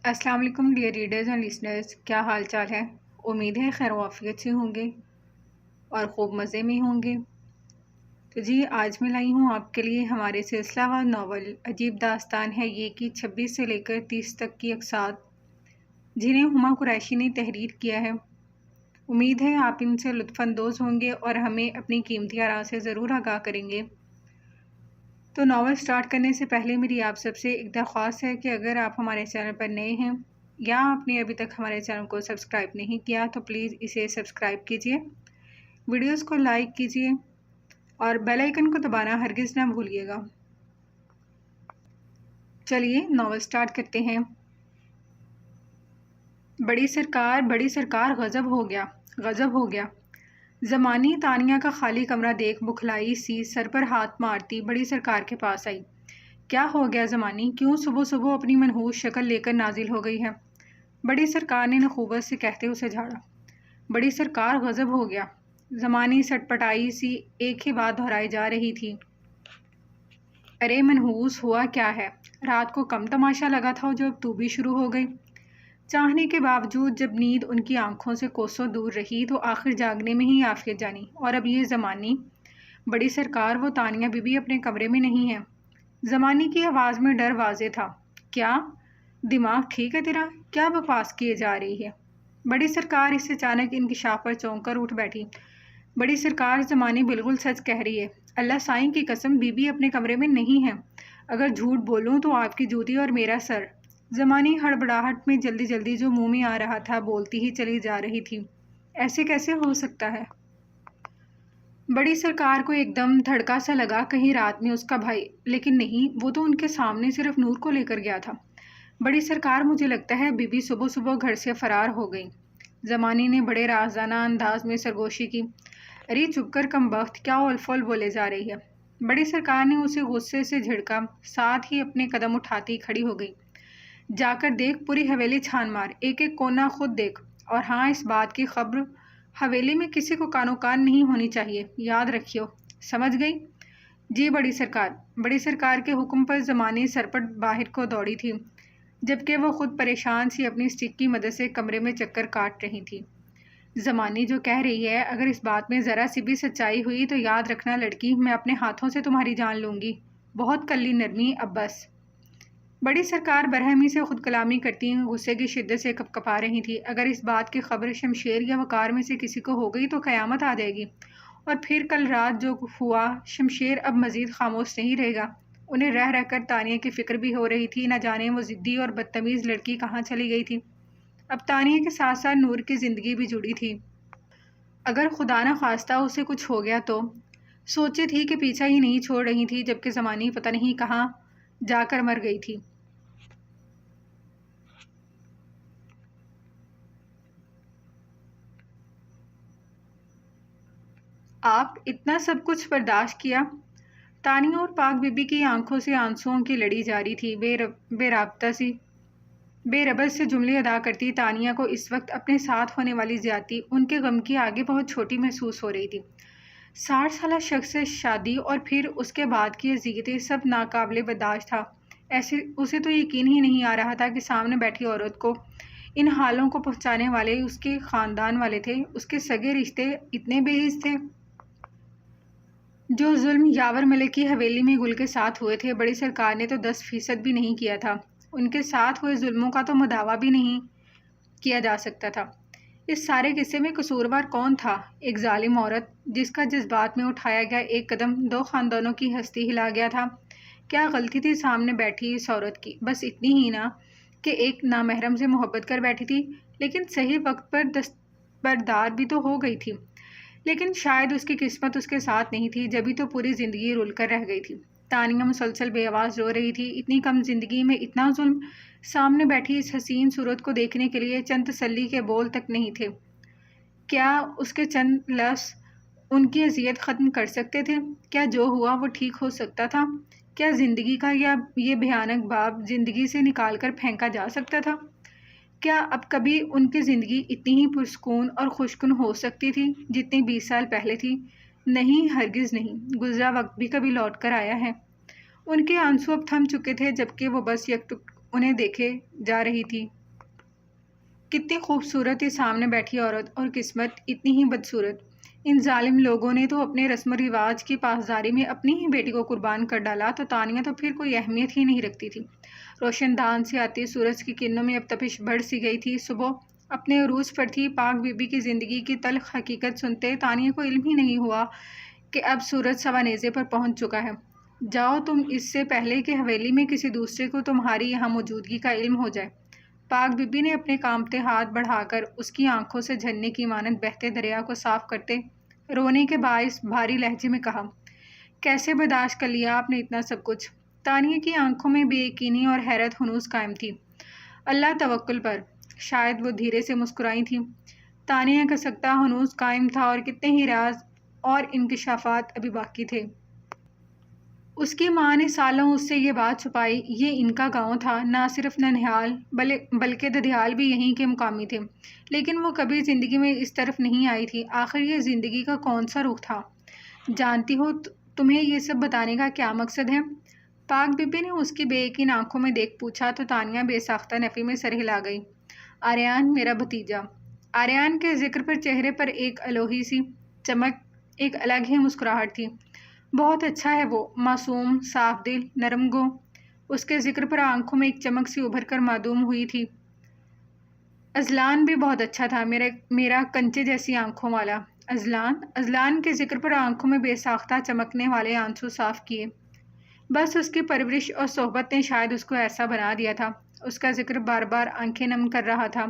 السلام علیکم dear readers and listeners, کیا حال چال ہے؟ امید ہے خیر و عافیت سے ہوں گے اور خوب مزے میں ہوں گے۔ تو جی آج میں لائی ہوں آپ کے لیے ہمارے سلسلہ وار ناول عجیب داستان ہے یہ کی 26 سے لے کر 30 تک کی اقساط، جنہیں ہما قریشی نے تحریر کیا ہے۔ امید ہے آپ ان سے لطف اندوز ہوں گے اور ہمیں اپنی قیمتی آراء سے ضرور آگاہ کریں گے۔ تو ناول سٹارٹ کرنے سے پہلے میری آپ سب سے ایک درخواست ہے کہ اگر آپ ہمارے چینل پر نئے ہیں یا آپ نے ابھی تک ہمارے چینل کو سبسکرائب نہیں کیا تو پلیز اسے سبسکرائب کیجیے، ویڈیوز کو لائک کیجیے اور بیل آئیکن کو دبانا ہرگز نہ بھولیے گا۔ چلیے ناول سٹارٹ کرتے ہیں۔ بڑی سرکار غضب ہو گیا۔ زمانی تانیہ کا خالی کمرہ دیکھ بکھلائی سی سر پر ہاتھ مارتی بڑی سرکار کے پاس آئی۔ کیا ہو گیا زمانی؟ کیوں صبح صبح اپنی منحوس شکل لے کر نازل ہو گئی ہے؟ بڑی سرکار نے نخوت سے کہتے اسے جھاڑا۔ بڑی سرکار غضب ہو گیا۔ زمانی سٹ پٹائی سی ایک ہی بات دہرائی جا رہی تھی۔ ارے منحوس ہوا کیا ہے؟ رات کو کم تماشا لگا تھا جو اب تو بھی شروع ہو گئی۔ چاہنے کے باوجود جب نیند ان کی آنکھوں سے کوسوں دور رہی تو آخر جاگنے میں ہی عافیت جانی۔ اور اب یہ زمانی؟ بڑی سرکار وہ تانیہ بی بی اپنے کمرے میں نہیں ہے۔ زمانی کی آواز میں ڈر واضح تھا۔ کیا دماغ ٹھیک ہے تیرا؟ کیا بکواس کیے جا رہی ہے؟ بڑی سرکار اس اچانک انکشاف پر چونک کر اٹھ بیٹھی۔ بڑی سرکار زمانی بالکل سچ کہہ رہی ہے۔ اللہ سائیں کی قسم بی بی اپنے کمرے میں نہیں ہے۔ اگر جھوٹ بولوں تو آپ کی جوتی اور میرا سر۔ زمانی ہڑبڑاہٹ میں جلدی جلدی جو منہ میں آ رہا تھا بولتی ہی چلی جا رہی تھی۔ ایسے کیسے ہو سکتا ہے؟ بڑی سرکار کو ایک دم دھڑکا سا لگا کہیں رات میں اس کا بھائی، لیکن نہیں، وہ تو ان کے سامنے صرف نور کو لے کر گیا تھا۔ بڑی سرکار مجھے لگتا ہے بی بی صبح صبح گھر سے فرار ہو گئی۔ زمانی نے بڑے رازانہ انداز میں سرگوشی کی۔ ارے چپ کر کم بخت، کیا اول فول بولے جا رہی ہے؟ بڑی سرکار نے اسے غصے سے جھڑکا، ساتھ ہی اپنے قدم اٹھاتی کھڑی ہو گئی۔ جا کر دیکھ، پوری حویلی چھان مار، ایک ایک کونا خود دیکھ، اور ہاں اس بات کی خبر حویلی میں کسی کو کانو کان نہیں ہونی چاہیے، یاد رکھیو، سمجھ گئی؟ جی بڑی سرکار۔ بڑی سرکار کے حکم پر زمانی سرپٹ باہر کو دوڑی تھی، جبکہ وہ خود پریشان سی اپنی اسٹک کی مدد سے کمرے میں چکر کاٹ رہی تھی۔ زمانی جو کہہ رہی ہے، اگر اس بات میں ذرا سی بھی سچائی ہوئی تو یاد رکھنا لڑکی، میں اپنے ہاتھوں سے تمہاری جان لوں گی۔ بہت کلی نرمی، اب بس۔ بڑی سرکار برہمی سے خود کلامی کرتی غصے کی شدت سے کپکپا رہی تھی۔ اگر اس بات کی خبر شمشیر یا وقار میں سے کسی کو ہو گئی تو قیامت آ جائے گی، اور پھر کل رات جو ہوا، شمشیر اب مزید خاموش نہیں رہے گا۔ انہیں رہ رہ کر تانیہ کی فکر بھی ہو رہی تھی، نہ جانے وہ ضدی اور بدتمیز لڑکی کہاں چلی گئی تھی۔ اب تانیہ کے ساتھ ساتھ نور کی زندگی بھی جڑی تھی۔ اگر خدا نہ خواستہ اسے کچھ ہو گیا تو؟ سوچے تھی کہ پیچھا ہی نہیں چھوڑ رہی تھی، جبکہ زمانی پتہ نہیں کہاں جا کر مر گئی تھی۔ آپ اتنا سب کچھ برداشت کیا؟ تانیہ اور پاک بی بی کی آنکھوں سے آنسوؤں کی لڑی جاری تھی۔ بے ربط سے جملے ادا کرتی تانیہ کو اس وقت اپنے ساتھ ہونے والی زیادتی ان کے غم کی آگے بہت چھوٹی محسوس ہو رہی تھی۔ 60 سالہ شخص سے شادی اور پھر اس کے بعد کی اذیتیں سب ناقابل برداشت تھا۔ اسے تو یقین ہی نہیں آ رہا تھا کہ سامنے بیٹھی عورت کو ان حالوں کو پہنچانے والے اس کے خاندان والے تھے، اس کے سگے رشتے اتنے بے حس تھے۔ جو ظلم یاور ملک کی حویلی میں گل کے ساتھ ہوئے تھے، بڑی سرکار نے تو 10% بھی نہیں کیا تھا۔ ان کے ساتھ ہوئے ظلموں کا تو مداوع بھی نہیں کیا جا سکتا تھا۔ اس سارے قصے میں قصوروار کون تھا؟ ایک ظالم عورت، جس کا جذبات میں اٹھایا گیا ایک قدم 2 خاندانوں کی ہستی ہلا گیا تھا۔ کیا غلطی تھی سامنے بیٹھی اس عورت کی؟ بس اتنی ہی نا کہ ایک نامحرم سے محبت کر بیٹھی تھی، لیکن صحیح وقت پر دستبردار بھی تو ہو گئی تھی۔ لیکن شاید اس کی قسمت اس کے ساتھ نہیں تھی، جبھی تو پوری زندگی رول کر رہ گئی تھی۔ تانیہ مسلسل بے آواز رو رہی تھی۔ اتنی کم زندگی میں اتنا ظلم! سامنے بیٹھی اس حسین صورت کو دیکھنے کے لیے چند تسلی کے بول تک نہیں تھے۔ کیا اس کے چند لفظ ان کی اذیت ختم کر سکتے تھے؟ کیا جو ہوا وہ ٹھیک ہو سکتا تھا؟ کیا زندگی کا یہ بھیانک باب زندگی سے نکال کر پھینکا جا سکتا تھا؟ کیا اب کبھی ان کی زندگی اتنی ہی پرسکون اور خوشکن ہو سکتی تھی جتنی 20 سال پہلے تھی؟ نہیں، ہرگز نہیں۔ گزرا وقت بھی کبھی لوٹ کر آیا ہے؟ ان کے آنسو اب تھم چکے تھے، جبکہ وہ بس یک انہیں دیکھے جا رہی تھی۔ کتنی خوبصورت تھی سامنے بیٹھی عورت، اور قسمت اتنی ہی بدصورت۔ ان ظالم لوگوں نے تو اپنے رسم و رواج کی پاسداری میں اپنی ہی بیٹی کو قربان کر ڈالا، تو تانیہ تو پھر کوئی اہمیت ہی نہیں رکھتی تھی۔ روشن دان سے آتی سورج کی کرنوں میں اب تپش بڑھ سی گئی تھی۔ صبح اپنے عروج پر تھی۔ پاک بی بی کی زندگی کی تلخ حقیقت سنتے تانیہ کو علم ہی نہیں ہوا کہ اب سورج سوا نیزے پر پہنچ چکا ہے۔ جاؤ تم، اس سے پہلے کہ حویلی میں کسی دوسرے کو تمہاری یہاں موجودگی کا علم ہو جائے۔ پاک بی بی نے اپنے کانپتے ہاتھ بڑھا کر اس کی آنکھوں سے جھرنے کی مانند بہتے دریا کو صاف کرتے رونے کے باعث بھاری لہجے میں کہا، کیسے برداشت کر لیا آپ نے اتنا سب کچھ؟ تانیہ کی آنکھوں میں بے یقینی اور حیرت ہنوز قائم تھی۔ اللہ توکل پر، شاید وہ دھیرے سے مسکرائی تھی۔ تانیہ کا سکتہ ہنوز قائم تھا اور کتنے ہی راز اور انکشافات ابھی باقی تھے۔ اس کی ماں نے سالوں اس سے یہ بات چھپائی۔ یہ ان کا گاؤں تھا، نہ صرف ننہال بلکہ ددھیال بھی یہیں کے مقامی تھے، لیکن وہ کبھی زندگی میں اس طرف نہیں آئی تھی۔ آخر یہ زندگی کا کون سا رخ تھا؟ جانتی ہو تمہیں یہ سب بتانے کا کیا مقصد ہے؟ پاک بی بی نے اس کی بے یقین آنکھوں میں دیکھ پوچھا تو تانیہ بے ساختہ نفی میں سر ہلا گئی۔ آریان، میرا بھتیجا۔ آریان کے ذکر پر چہرے پر ایک الوہی سی چمک، ایک الگ ہی مسکراہٹ تھی۔ بہت اچھا ہے وہ، معصوم، صاف دل، نرم گو۔ اس کے ذکر پر آنکھوں میں ایک چمک سی ابھر کر معدوم ہوئی تھی۔ ازلان بھی بہت اچھا تھا، میرا کنچے جیسی آنکھوں والا۔ ازلان کے ذکر پر آنکھوں میں بے ساختہ چمکنے والے آنسو صاف کیے۔ بس اس کی پرورش اور صحبت نے شاید اس کو ایسا بنا دیا تھا۔ اس کا ذکر بار بار آنکھیں نم کر رہا تھا۔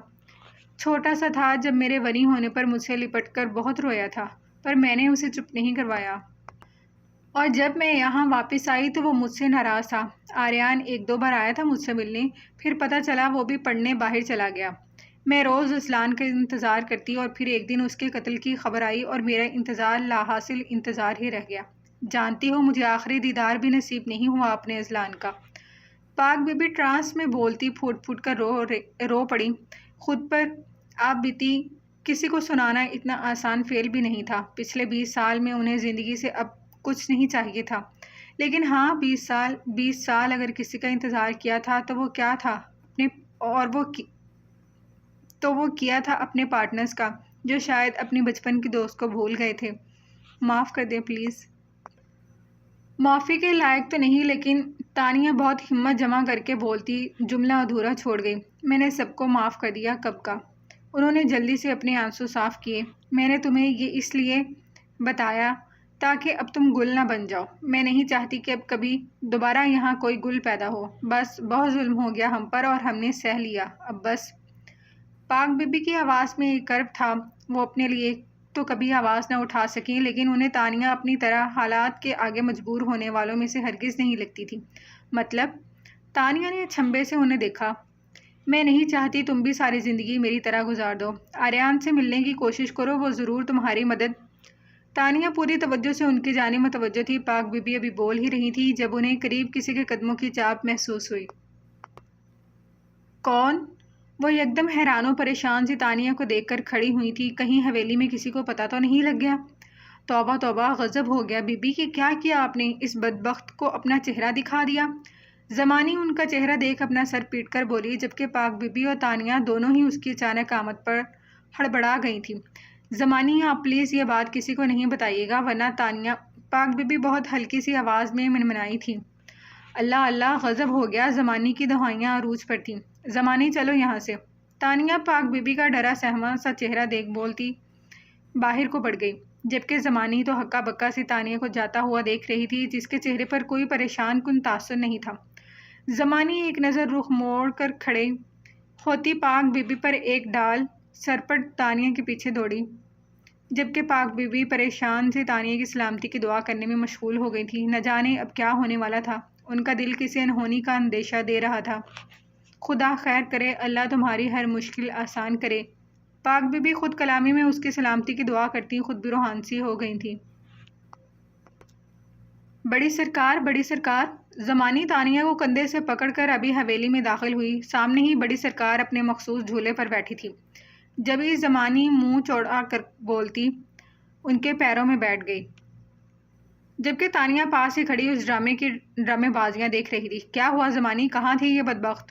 چھوٹا سا تھا جب میرے ونی ہونے پر مجھ سے لپٹ کر بہت رویا تھا، پر میں نے اسے چپ نہیں کروایا۔ اور جب میں یہاں واپس آئی تو وہ مجھ سے ناراض تھا۔ آریان ایک دو بار آیا تھا مجھ سے ملنے، پھر پتہ چلا وہ بھی پڑھنے باہر چلا گیا۔ میں روز ازلان کا انتظار کرتی اور پھر ایک دن اس کے قتل کی خبر آئی اور میرا انتظار لاحاصل انتظار ہی رہ گیا۔ جانتی ہو مجھے آخری دیدار بھی نصیب نہیں ہوا اپنے ازلان کا۔ پاک بی بی ٹرانس میں بولتی پھوٹ پھوٹ کر رو پڑی۔ خود پر آپ بیتی کسی کو سنانا اتنا آسان فعل بھی نہیں تھا۔ پچھلے 20 سال میں انہیں زندگی سے اب کچھ نہیں چاہیے تھا، لیکن ہاں 20 سال اگر کسی کا انتظار کیا تھا تو وہ کیا تھا وہ کیا تھا اپنے پارٹنرز کا، جو شاید اپنی بچپن کی دوست کو بھول گئے تھے۔ معاف کر دیں پلیز۔ معافی کے لائق تو نہیں، لیکن تانیہ بہت ہمت جمع کر کے بولتی جملہ ادھورا چھوڑ گئی۔ میں نے سب کو معاف کر دیا کب کا۔ انہوں نے جلدی سے اپنے آنسو صاف کیے۔ میں نے تمہیں یہ اس لیے بتایا تاکہ اب تم گل نہ بن جاؤ۔ میں نہیں چاہتی کہ اب کبھی دوبارہ یہاں کوئی گل پیدا ہو۔ بس بہت ظلم ہو گیا ہم پر اور ہم نے سہ لیا، اب بس۔ پاک بی بی کی آواز میں ایک کرب تھا۔ وہ اپنے لیے تو کبھی آواز نہ اٹھا سکیں، لیکن انہیں تانیہ اپنی طرح حالات کے آگے مجبور ہونے والوں میں سے ہرگز نہیں لگتی تھی۔ مطلب؟ تانیہ نے چھمبے سے انہیں دیکھا۔ میں نہیں چاہتی تم بھی ساری زندگی میری طرح گزار دو۔ آریان سے ملنے کی کوشش کرو، وہ ضرور تمہاری مدد۔ تانیہ پوری توجہ سے ان کی جانب متوجہ تھی۔ پاک بی بی ابھی بول ہی رہی تھی جب انہیں قریب کسی کے قدموں کی چاپ محسوس ہوئی۔ کون؟ وہ یکدم حیران و پریشان سی تانیہ کو دیکھ کر کھڑی ہوئی تھی۔ کہیں حویلی میں کسی کو پتہ تو نہیں لگ گیا؟ توبہ توبہ، غضب ہو گیا بی بی کہ کیا کیا آپ نے؟ اس بدبخت کو اپنا چہرہ دکھا دیا۔ زمانی ان کا چہرہ دیکھ اپنا سر پیٹ کر بولی، جبکہ پاک بی بی اور تانیہ دونوں ہی اس کی اچانک آمد پر ہڑبڑا گئی تھیں۔ زمانی، آپ پلیز یہ بات کسی کو نہیں بتائیے گا ورنہ تانیہ۔ پاک بی بی بہت ہلکی سی آواز میں منمنائی تھی۔ اللہ اللہ، غضب ہو گیا۔ زمانی کی دہائیاں عروج پر تھیں۔ زمانی چلو یہاں سے۔ تانیہ پاک بی بی کا ڈرا سہما سا چہرہ دیکھ بولتی باہر کو بڑھ گئی، جبکہ زمانی تو ہکا بکا سی تانیہ کو جاتا ہوا دیکھ رہی تھی، جس کے چہرے پر کوئی پریشان کن تاثر نہیں تھا۔ زمانی ایک نظر رخ موڑ کر کھڑے ہوتی پاک بی بی پر ایک ڈال سرپٹ تانیہ کے پیچھے دوڑی، جبکہ پاک بی بی پریشان سے تانیہ کی سلامتی کی دعا کرنے میں مشغول ہو گئی تھی۔ نہ جانے اب کیا ہونے والا تھا۔ ان کا دل کسی انہونی کا اندیشہ دے رہا تھا۔ خدا خیر کرے، اللہ تمہاری ہر مشکل آسان کرے۔ پاک بی بی خود کلامی میں اس کی سلامتی کی دعا کرتی خود بھی روحان سی ہو گئی تھی۔ بڑی سرکار، بڑی سرکار۔ زمانی تانیہ کو کندھے سے پکڑ کر ابھی حویلی میں داخل ہوئی۔ سامنے ہی بڑی سرکار اپنے مخصوص جھولے پر بیٹھی تھی۔ جبھی زمانی منہ چوڑا کر بولتی ان کے پیروں میں بیٹھ گئی، جبکہ تانیہ پاس ہی کھڑی اس ڈرامے بازیاں دیکھ رہی تھی۔ کیا ہوا زمانی، کہاں تھی یہ بدبخت؟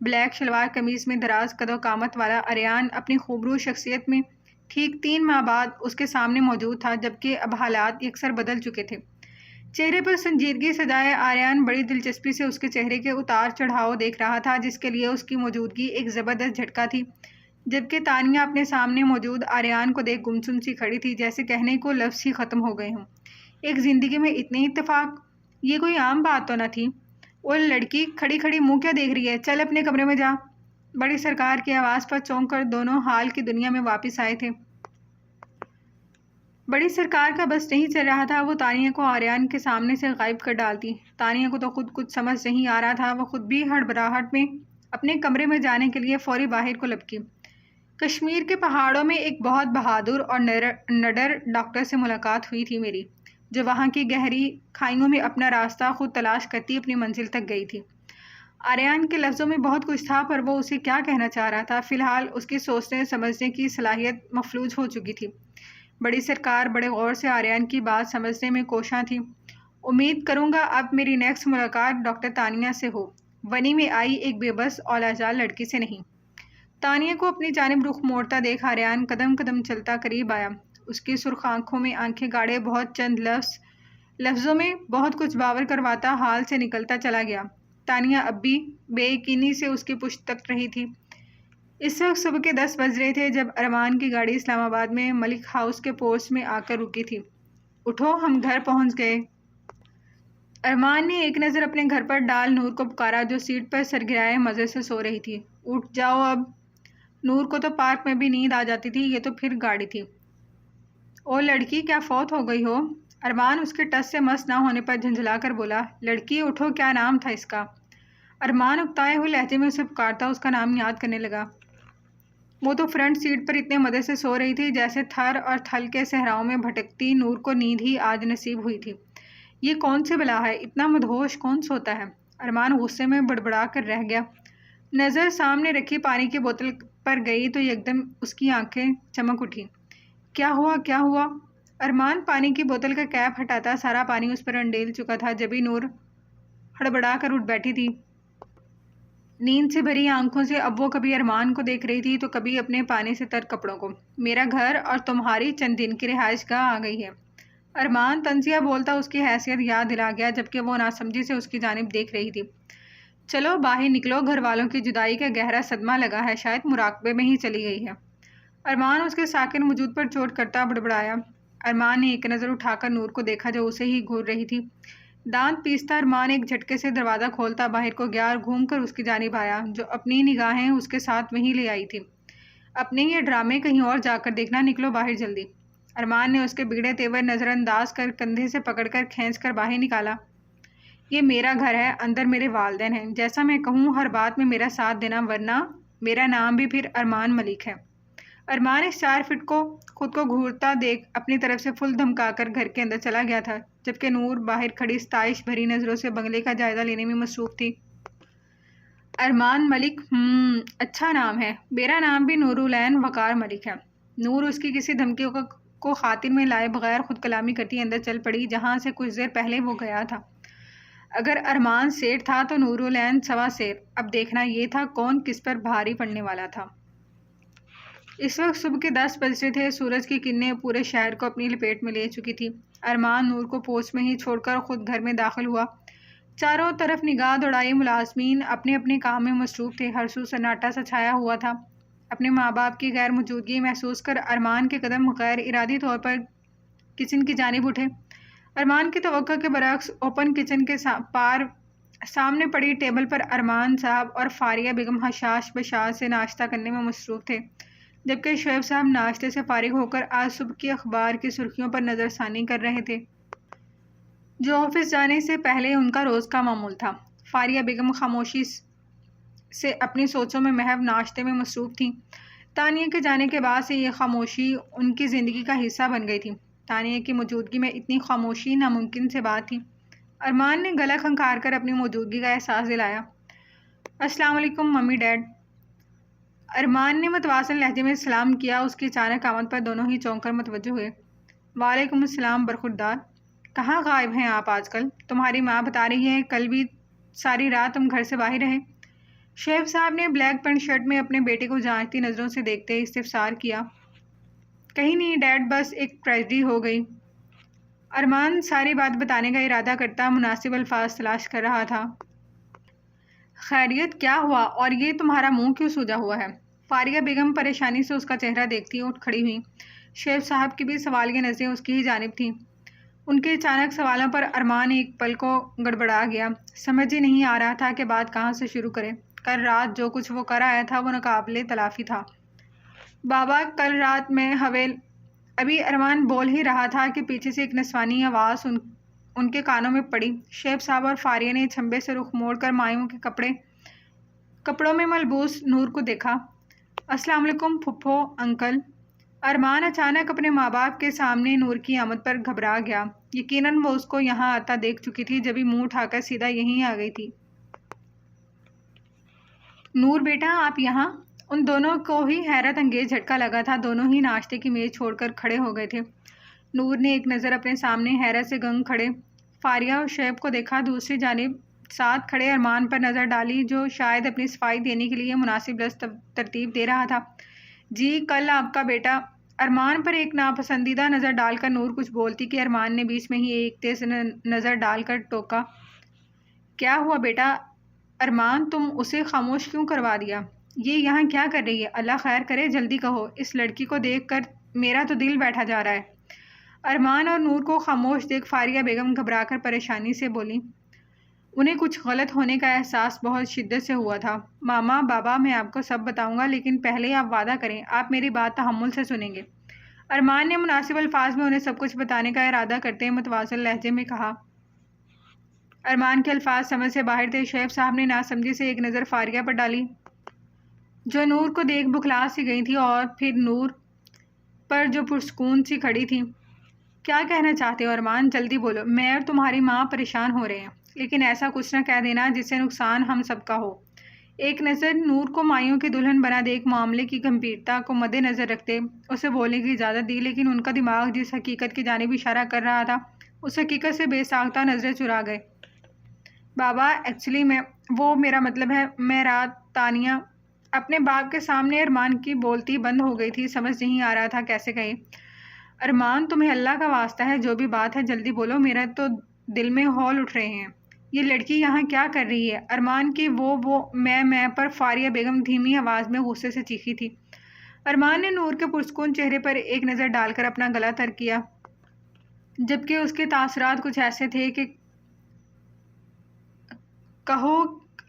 بلیک شلوار قمیض میں دراز قد و قامت والا آریان اپنی خوبرو شخصیت میں ٹھیک 3 ماہ بعد اس کے سامنے موجود تھا، جبکہ اب حالات یکسر بدل چکے تھے۔ چہرے پر سنجیدگی سجائے آریان بڑی دلچسپی سے اس کے چہرے کے اتار چڑھاؤ دیکھ رہا تھا، جس کے لیے اس کی موجودگی ایک زبردست جھٹکا تھی، جبکہ تانیہ اپنے سامنے موجود آریان کو دیکھ گمسم سی کھڑی تھی، جیسے کہنے کو لفظ ہی ختم ہو گئے ہوں۔ ایک زندگی میں اتنے اتفاق، یہ کوئی عام بات تو نہ تھی۔ وہ لڑکی کھڑی کھڑی منہ کیا دیکھ رہی ہے، چل اپنے کمرے میں جا۔ بڑی سرکار کی آواز پر چونک کر دونوں حال کی دنیا میں واپس آئے تھے۔ بڑی سرکار کا بس نہیں چل رہا تھا، وہ تانیہ کو آریان کے سامنے سے غائب کر ڈالتی۔ تانیہ کو تو خود کچھ سمجھ نہیں آ رہا تھا، وہ خود بھی ہڑبڑاہٹ میں اپنے کمرے میں جانے کے لیے فوری باہر کو لپکی۔ کشمیر کے پہاڑوں میں ایک بہت بہادر اور نڈر ڈاکٹر سے ملاقات ہوئی تھی میری، جو وہاں کی گہری کھائیوں میں اپنا راستہ خود تلاش کرتی اپنی منزل تک گئی تھی۔ آریان کے لفظوں میں بہت کچھ تھا، پر وہ اسے کیا کہنا چاہ رہا تھا؟ فی الحال اس کی سوچنے سمجھنے کی صلاحیت مفلوج ہو چکی تھی۔ بڑی سرکار بڑے غور سے آریان کی بات سمجھنے میں کوشاں تھی۔ امید کروں گا اب میری نیکسٹ ملاقات ڈاکٹر تانیہ سے ہو، ونی میں آئی ایک بے بس اور لاچار لڑکی سے نہیں۔ تانیہ کو اپنی جانب رخ موڑتا دیکھ آریان قدم قدم چلتا قریب آیا۔ اس کی سرخ آنکھوں میں آنکھیں گاڑے بہت چند لفظوں میں بہت کچھ باور کرواتا حال سے نکلتا چلا گیا۔ تانیہ اب بھی بے یقینی سے اس کی پشت تک رہی تھی۔ اس وقت صبح کے 10 بج رہے تھے جب ارمان کی گاڑی اسلام آباد میں ملک ہاؤس کے پورچ میں آ کر رکی تھی۔ اٹھو، ہم گھر پہنچ گئے۔ ارمان نے ایک نظر اپنے گھر پر ڈال نور کو پکارا، جو سیٹ پر سر گرائے مزے سے سو رہی تھی۔ اٹھ جاؤ اب۔ نور کو تو پارک میں بھی نیند آ جاتی تھی، یہ تو پھر گاڑی تھی۔ او لڑکی، کیا فوت ہو گئی ہو؟ ارمان اس کے ٹس سے مس نہ ہونے پر جھنجھلا کر بولا۔ لڑکی اٹھو، کیا نام تھا اس کا؟ ارمان اکتائے ہوئے لہجے میں اسے پکارتا اس کا نام یاد کرنے لگا۔ وہ تو فرنٹ سیٹ پر اتنے مزے سے سو رہی تھی جیسے تھر اور تھل کے صحراؤں میں بھٹکتی نور کو نیند ہی آج نصیب ہوئی تھی۔ یہ کون سی بلا ہے، اتنا مدہوش کون سوتا ہے؟ ارمان غصے میں بڑبڑا کر رہ گیا۔ نظر سامنے رکھی پانی کی بوتل پر گئی تو یکدم اس کی آنکھیں چمک اٹھی۔ کیا ہوا، کیا ہوا؟ ارمان پانی کی بوتل کا کیپ ہٹاتا، سارا پانی اس پر انڈیل چکا تھا، جبھی نور ہڑبڑا کر اٹھ بیٹھی تھی۔ نیند سے بھری آنکھوں سے اب وہ کبھی ارمان کو دیکھ رہی تھی تو کبھی اپنے پانی سے تر کپڑوں کو۔ میرا گھر اور تمہاری چند دن کی رہائش گاہ آ گئی ہے۔ ارمان طنزیہ بولتا اس کی حیثیت یاد دلا گیا، جبکہ وہ ناسمجھی سے اس کی جانب دیکھ رہی تھی۔ چلو باہر نکلو، گھر والوں کی جدائی کا گہرا صدمہ لگا ہے، شاید مراقبے میں ہی چلی گئی ہے۔ ارمان اس کے ساکن وجود پر چوٹ کرتا بڑبڑایا۔ ارمان نے ایک نظر اٹھا کر نور کو دیکھا جو اسے ہی گھور رہی تھی۔ دانت پیستا ارمان ایک جھٹکے سے دروازہ کھولتا باہر کو گیا اور گھوم کر اس کی جانب آیا، جو اپنی نگاہیں اس کے ساتھ وہیں لے آئی تھی۔ اپنے یہ ڈرامے کہیں اور جا کر دیکھنا، نکلو باہر جلدی۔ ارمان نے اس کے بگڑے تیور نظر انداز کر کندھے سے پکڑ کر کھینچ کر باہر نکالا۔ یہ میرا گھر ہے، اندر میرے والدین ہیں، جیسا میں کہوں ہر بات میں میرا ساتھ دینا، ورنہ میرا نام بھی پھر ارمان ملک ہے۔ ارمان اس 4 فٹ کو خود کو گھورتا دیکھ اپنی طرف سے فل دھمکا کر گھر کے اندر چلا گیا تھا، جبکہ نور باہر کھڑی ستائش بھری نظروں سے بنگلے کا جائزہ لینے میں مصروف تھی۔ ارمان ملک، اچھا نام ہے۔ میرا نام بھی نورالعین وقار ملک ہے۔ نور اس کی کسی دھمکی کو خاطر میں لائے بغیر خود کلامی کرتی اندر چل پڑی، جہاں سے کچھ دیر پہلے وہ گیا تھا۔ اگر ارمان سیٹ تھا تو نورالعین سوا سیر، اب دیکھنا یہ تھا کون کس پر بھاری پڑنے والا تھا۔ اس وقت صبح کے 10 بج رہے تھے، سورج کی کرنیں پورے شہر کو اپنی لپیٹ میں لے چکی تھی۔ ارمان نور کو پوچھ میں ہی چھوڑ کر خود گھر میں داخل ہوا۔ چاروں طرف نگاہ دوڑائی ملازمین اپنے اپنے کام میں مصروف تھے، ہر سو سناٹا سا چھایا ہوا تھا۔ اپنے ماں باپ کی غیر موجودگی محسوس کر ارمان کے قدم غیر ارادی طور پر کچن کی جانب اٹھے۔ ارمان کی توقع کے برعکس اوپن کچن کے پار سامنے پڑی ٹیبل پر ارمان صاحب اور فاریہ بیگم حشاش بشاش سے ناشتہ کرنے میں مصروف تھے، جبکہ شعیب صاحب ناشتے سے فارغ ہو کر آج صبح کی اخبار کی سرخیوں پر نظر ثانی کر رہے تھے، جو آفس جانے سے پہلے ان کا روز کا معمول تھا۔ فاریہ بیگم خاموشی سے اپنی سوچوں میں محو ناشتے میں مصروف تھیں۔ تانیہ کے جانے کے بعد سے یہ خاموشی ان کی زندگی کا حصہ بن گئی تھی۔ تانیہ کی موجودگی میں اتنی خاموشی ناممکن سے بات تھی۔ ارمان نے گلا کھنکھار کر اپنی موجودگی کا احساس دلایا۔ السلام علیکم ممی ڈیڈ۔ ارمان نے متواصل لہجے میں سلام کیا۔ اس کی اچانک آمد پر دونوں ہی چونک کر متوجہ ہوئے۔ وعلیکم السلام برخوردار۔ کہاں غائب ہیں آپ آج کل؟ تمہاری ماں بتا رہی ہے کل بھی ساری رات تم گھر سے باہر رہے۔ شعیب صاحب نے بلیک پینٹ شرٹ میں اپنے بیٹے کو جانچتی نظروں سے دیکھتے استفسار کیا۔ کہیں نہیں ڈیڈ، بس ایک ٹریجڈی ہو گئی۔ ارمان ساری بات بتانے کا ارادہ کرتا مناسب الفاظ تلاش کر رہا تھا۔ خیریت کیا ہوا اور یہ تمہارا منہ کیوں سوجا ہوا ہے؟ فاریہ بیگم پریشانی سے اس کا چہرہ دیکھتی اٹھ کھڑی ہوئی۔ شعیب صاحب کی بھی سوالیہ نظریں اس کی ہی جانب تھیں۔ ان کے اچانک سوالوں پر ارمان ایک پل کو گڑبڑا گیا۔ سمجھ ہی نہیں آ رہا تھا کہ بات کہاں سے شروع کرے۔ کل رات جو کچھ وہ کر آیا تھا وہ ناقابل تلافی تھا۔ بابا کل رات میں ابھی ارمان بول ہی رہا تھا کہ پیچھے سے ایک نسوانی آواز ان کے کانوں میں پڑی۔ شعیب صاحب اور فاریہ نے چھمبے سے رخ موڑ کر مایوں کے کپڑوں میں ملبوس نور کو دیکھا۔ السلام علیکم پھپھو انکل۔ ارمان اچانک اپنے ماں باپ کے سامنے نور کی آمد پر گھبرا گیا۔ یقیناً وہ اس کو یہاں آتا دیکھ چکی تھی، جبھی منہ اٹھا کر سیدھا یہیں آ گئی تھی۔ نور بیٹا آپ یہاں؟ ان دونوں کو ہی حیرت انگیز جھٹکا لگا تھا۔ دونوں ہی ناشتے کی میز چھوڑ کر کھڑے ہو گئے تھے۔ نور نے ایک نظر اپنے سامنے حیرت سے گنگ کھڑے فاریہ اور شعیب کو دیکھا، دوسری جانب ساتھ کھڑے ارمان پر نظر ڈالی جو شاید اپنی صفائی دینے کے لیے مناسب لفظ ترتیب دے رہا تھا۔ جی کل آپ کا بیٹا۔ ارمان پر ایک ناپسندیدہ نظر ڈال کر نور کچھ بولتی کہ ارمان نے بیچ میں ہی ایک تیز نظر ڈال کر ٹوکا۔ کیا ہوا بیٹا؟ ارمان تم اسے خاموش کیوں کروا دیا؟ یہ یہاں کیا کر رہی ہے؟ اللہ خیر کرے، جلدی کہو۔ اس لڑکی کو دیکھ کر میرا تو دل بیٹھا جا رہا ہے۔ ارمان اور نور کو خاموش دیکھ فاریہ بیگم گھبرا کر پریشانی سے بولی۔ انہیں کچھ غلط ہونے کا احساس بہت شدت سے ہوا تھا۔ ماما بابا میں آپ کو سب بتاؤں گا، لیکن پہلے آپ وعدہ کریں آپ میری بات تحمل سے سنیں گے۔ ارمان نے مناسب الفاظ میں انہیں سب کچھ بتانے کا ارادہ کرتے متواضع لہجے میں کہا۔ ارمان کے الفاظ سمجھ سے باہر تھے۔ شعیب صاحب نے ناسمجھی سے ایک نظر فاریہ پر ڈالی جو نور کو دیکھ بکھلا سی گئی تھی، اور پھر نور پر جو پرسکون سی کھڑی تھی۔ کیا کہنا چاہتے ہو ارمان؟ جلدی بولو، میں اور تمہاری ماں پریشان ہو رہے ہیں، لیکن ایسا کچھ نہ کہہ دینا جس سے نقصان ہم سب کا ہو۔ ایک نظر نور کو مایوں کی دلہن بنا دیکھ معاملے کی گمبھیرتا کو مد نظر رکھتے اسے بولنے کی اجازت دی، لیکن ان کا دماغ جس حقیقت کی جانب اشارہ کر رہا تھا اس حقیقت سے بے ساختہ نظریں چرا گئے۔ بابا ایکچولی وہ میرا مطلب ہے، میں رات تانیہ اپنے باپ کے سامنے ارمان کی بولتی بند ہو گئی تھی، سمجھ نہیں آ رہا تھا کیسے کہے۔ ارمان تمہیں اللہ کا واسطہ ہے، جو بھی بات ہے جلدی بولو، میرا تو دل میں ہول اٹھ رہے ہیں۔ یہ لڑکی یہاں کیا کر رہی ہے؟ ارمان کی وہ میں پر فاریہ بیگم دھیمی آواز میں غصے سے چیخی تھی۔ ارمان نے نور کے پرسکون چہرے پر ایک نظر ڈال کر اپنا گلا تر کیا، جبکہ اس کے تاثرات کچھ ایسے تھے کہ کہو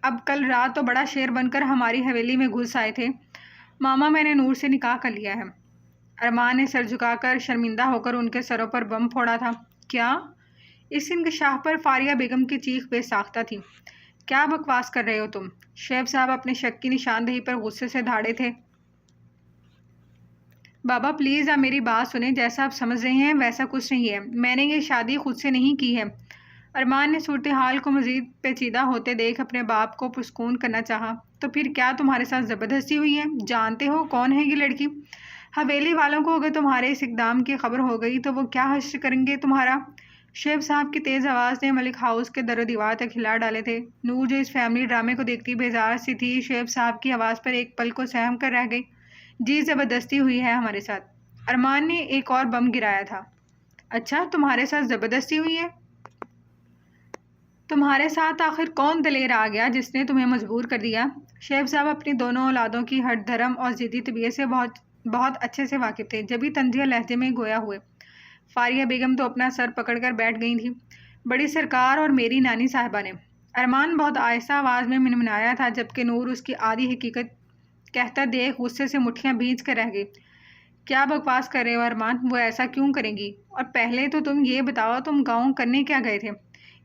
اب کل رات تو بڑا شیر بن کر ہماری حویلی میں گھس آئے تھے۔ ماما میں نے نور سے نکاح کر لیا ہے۔ ارمان نے سر جھکا کر شرمندہ ہو کر ان کے سروں پر بم پھوڑا تھا۔ کیا؟ اس انکشاف پر فاریہ بیگم کی چیخ بے ساختہ تھی۔ کیا بکواس کر رہے ہو تم؟ شعیب صاحب اپنے شک کی نشاندہی پر غصے سے دھاڑے تھے۔ بابا پلیز آپ میری بات سنیں، جیسا آپ سمجھ رہے ہیں ویسا کچھ نہیں ہے، میں نے یہ شادی خود سے نہیں کی ہے۔ ارمان نے صورتحال کو مزید پیچیدہ ہوتے دیکھ اپنے باپ کو پرسکون کرنا چاہا۔ تو پھر کیا تمہارے ساتھ زبردستی ہوئی ہے؟ جانتے ہو کون ہے یہ لڑکی؟ حویلی والوں کو اگر تمہارے اس اقدام کی خبر ہو گئی تو وہ کیا حشر کریں گے تمہارا؟ شعیب صاحب کی تیز آواز نے ملک ہاؤس کے در و دیوار تک ہلا ڈالے تھے۔ نور جو اس فیملی ڈرامے کو دیکھتی بیزار سی تھی، شعیب صاحب کی آواز پر ایک پل کو سہم کر رہ گئی۔ جی زبردستی ہوئی ہے ہمارے ساتھ۔ ارمان نے ایک اور بم گرایا تھا۔ اچھا تمہارے ساتھ زبردستی ہوئی ہے؟ تمہارے ساتھ آخر کون دلیر آ گیا جس نے تمہیں مجبور کر دیا؟ شعیب صاحب اپنی دونوں اولادوں کی ہٹ دھرم اور ضدی طبیعت سے بہت اچھے سے واقف تھے، جبھی طنزیہ لہجے میں گویا ہوئے۔ فاریہ بیگم تو اپنا سر پکڑ کر بیٹھ گئی تھی۔ بڑی سرکار اور میری نانی صاحبہ نے، ارمان بہت آہستہ آواز میں منمنایا تھا، جبکہ نور اس کی آدھی حقیقت کہتا دیکھ غصے سے مٹھیاں بھینچ کر رہ گئی۔ کیا بکواس کر رہے ہو ارمان؟ وہ ایسا کیوں کریں گی؟ اور پہلے تو تم یہ بتاؤ تم گاؤں کرنے کیا گئے تھے؟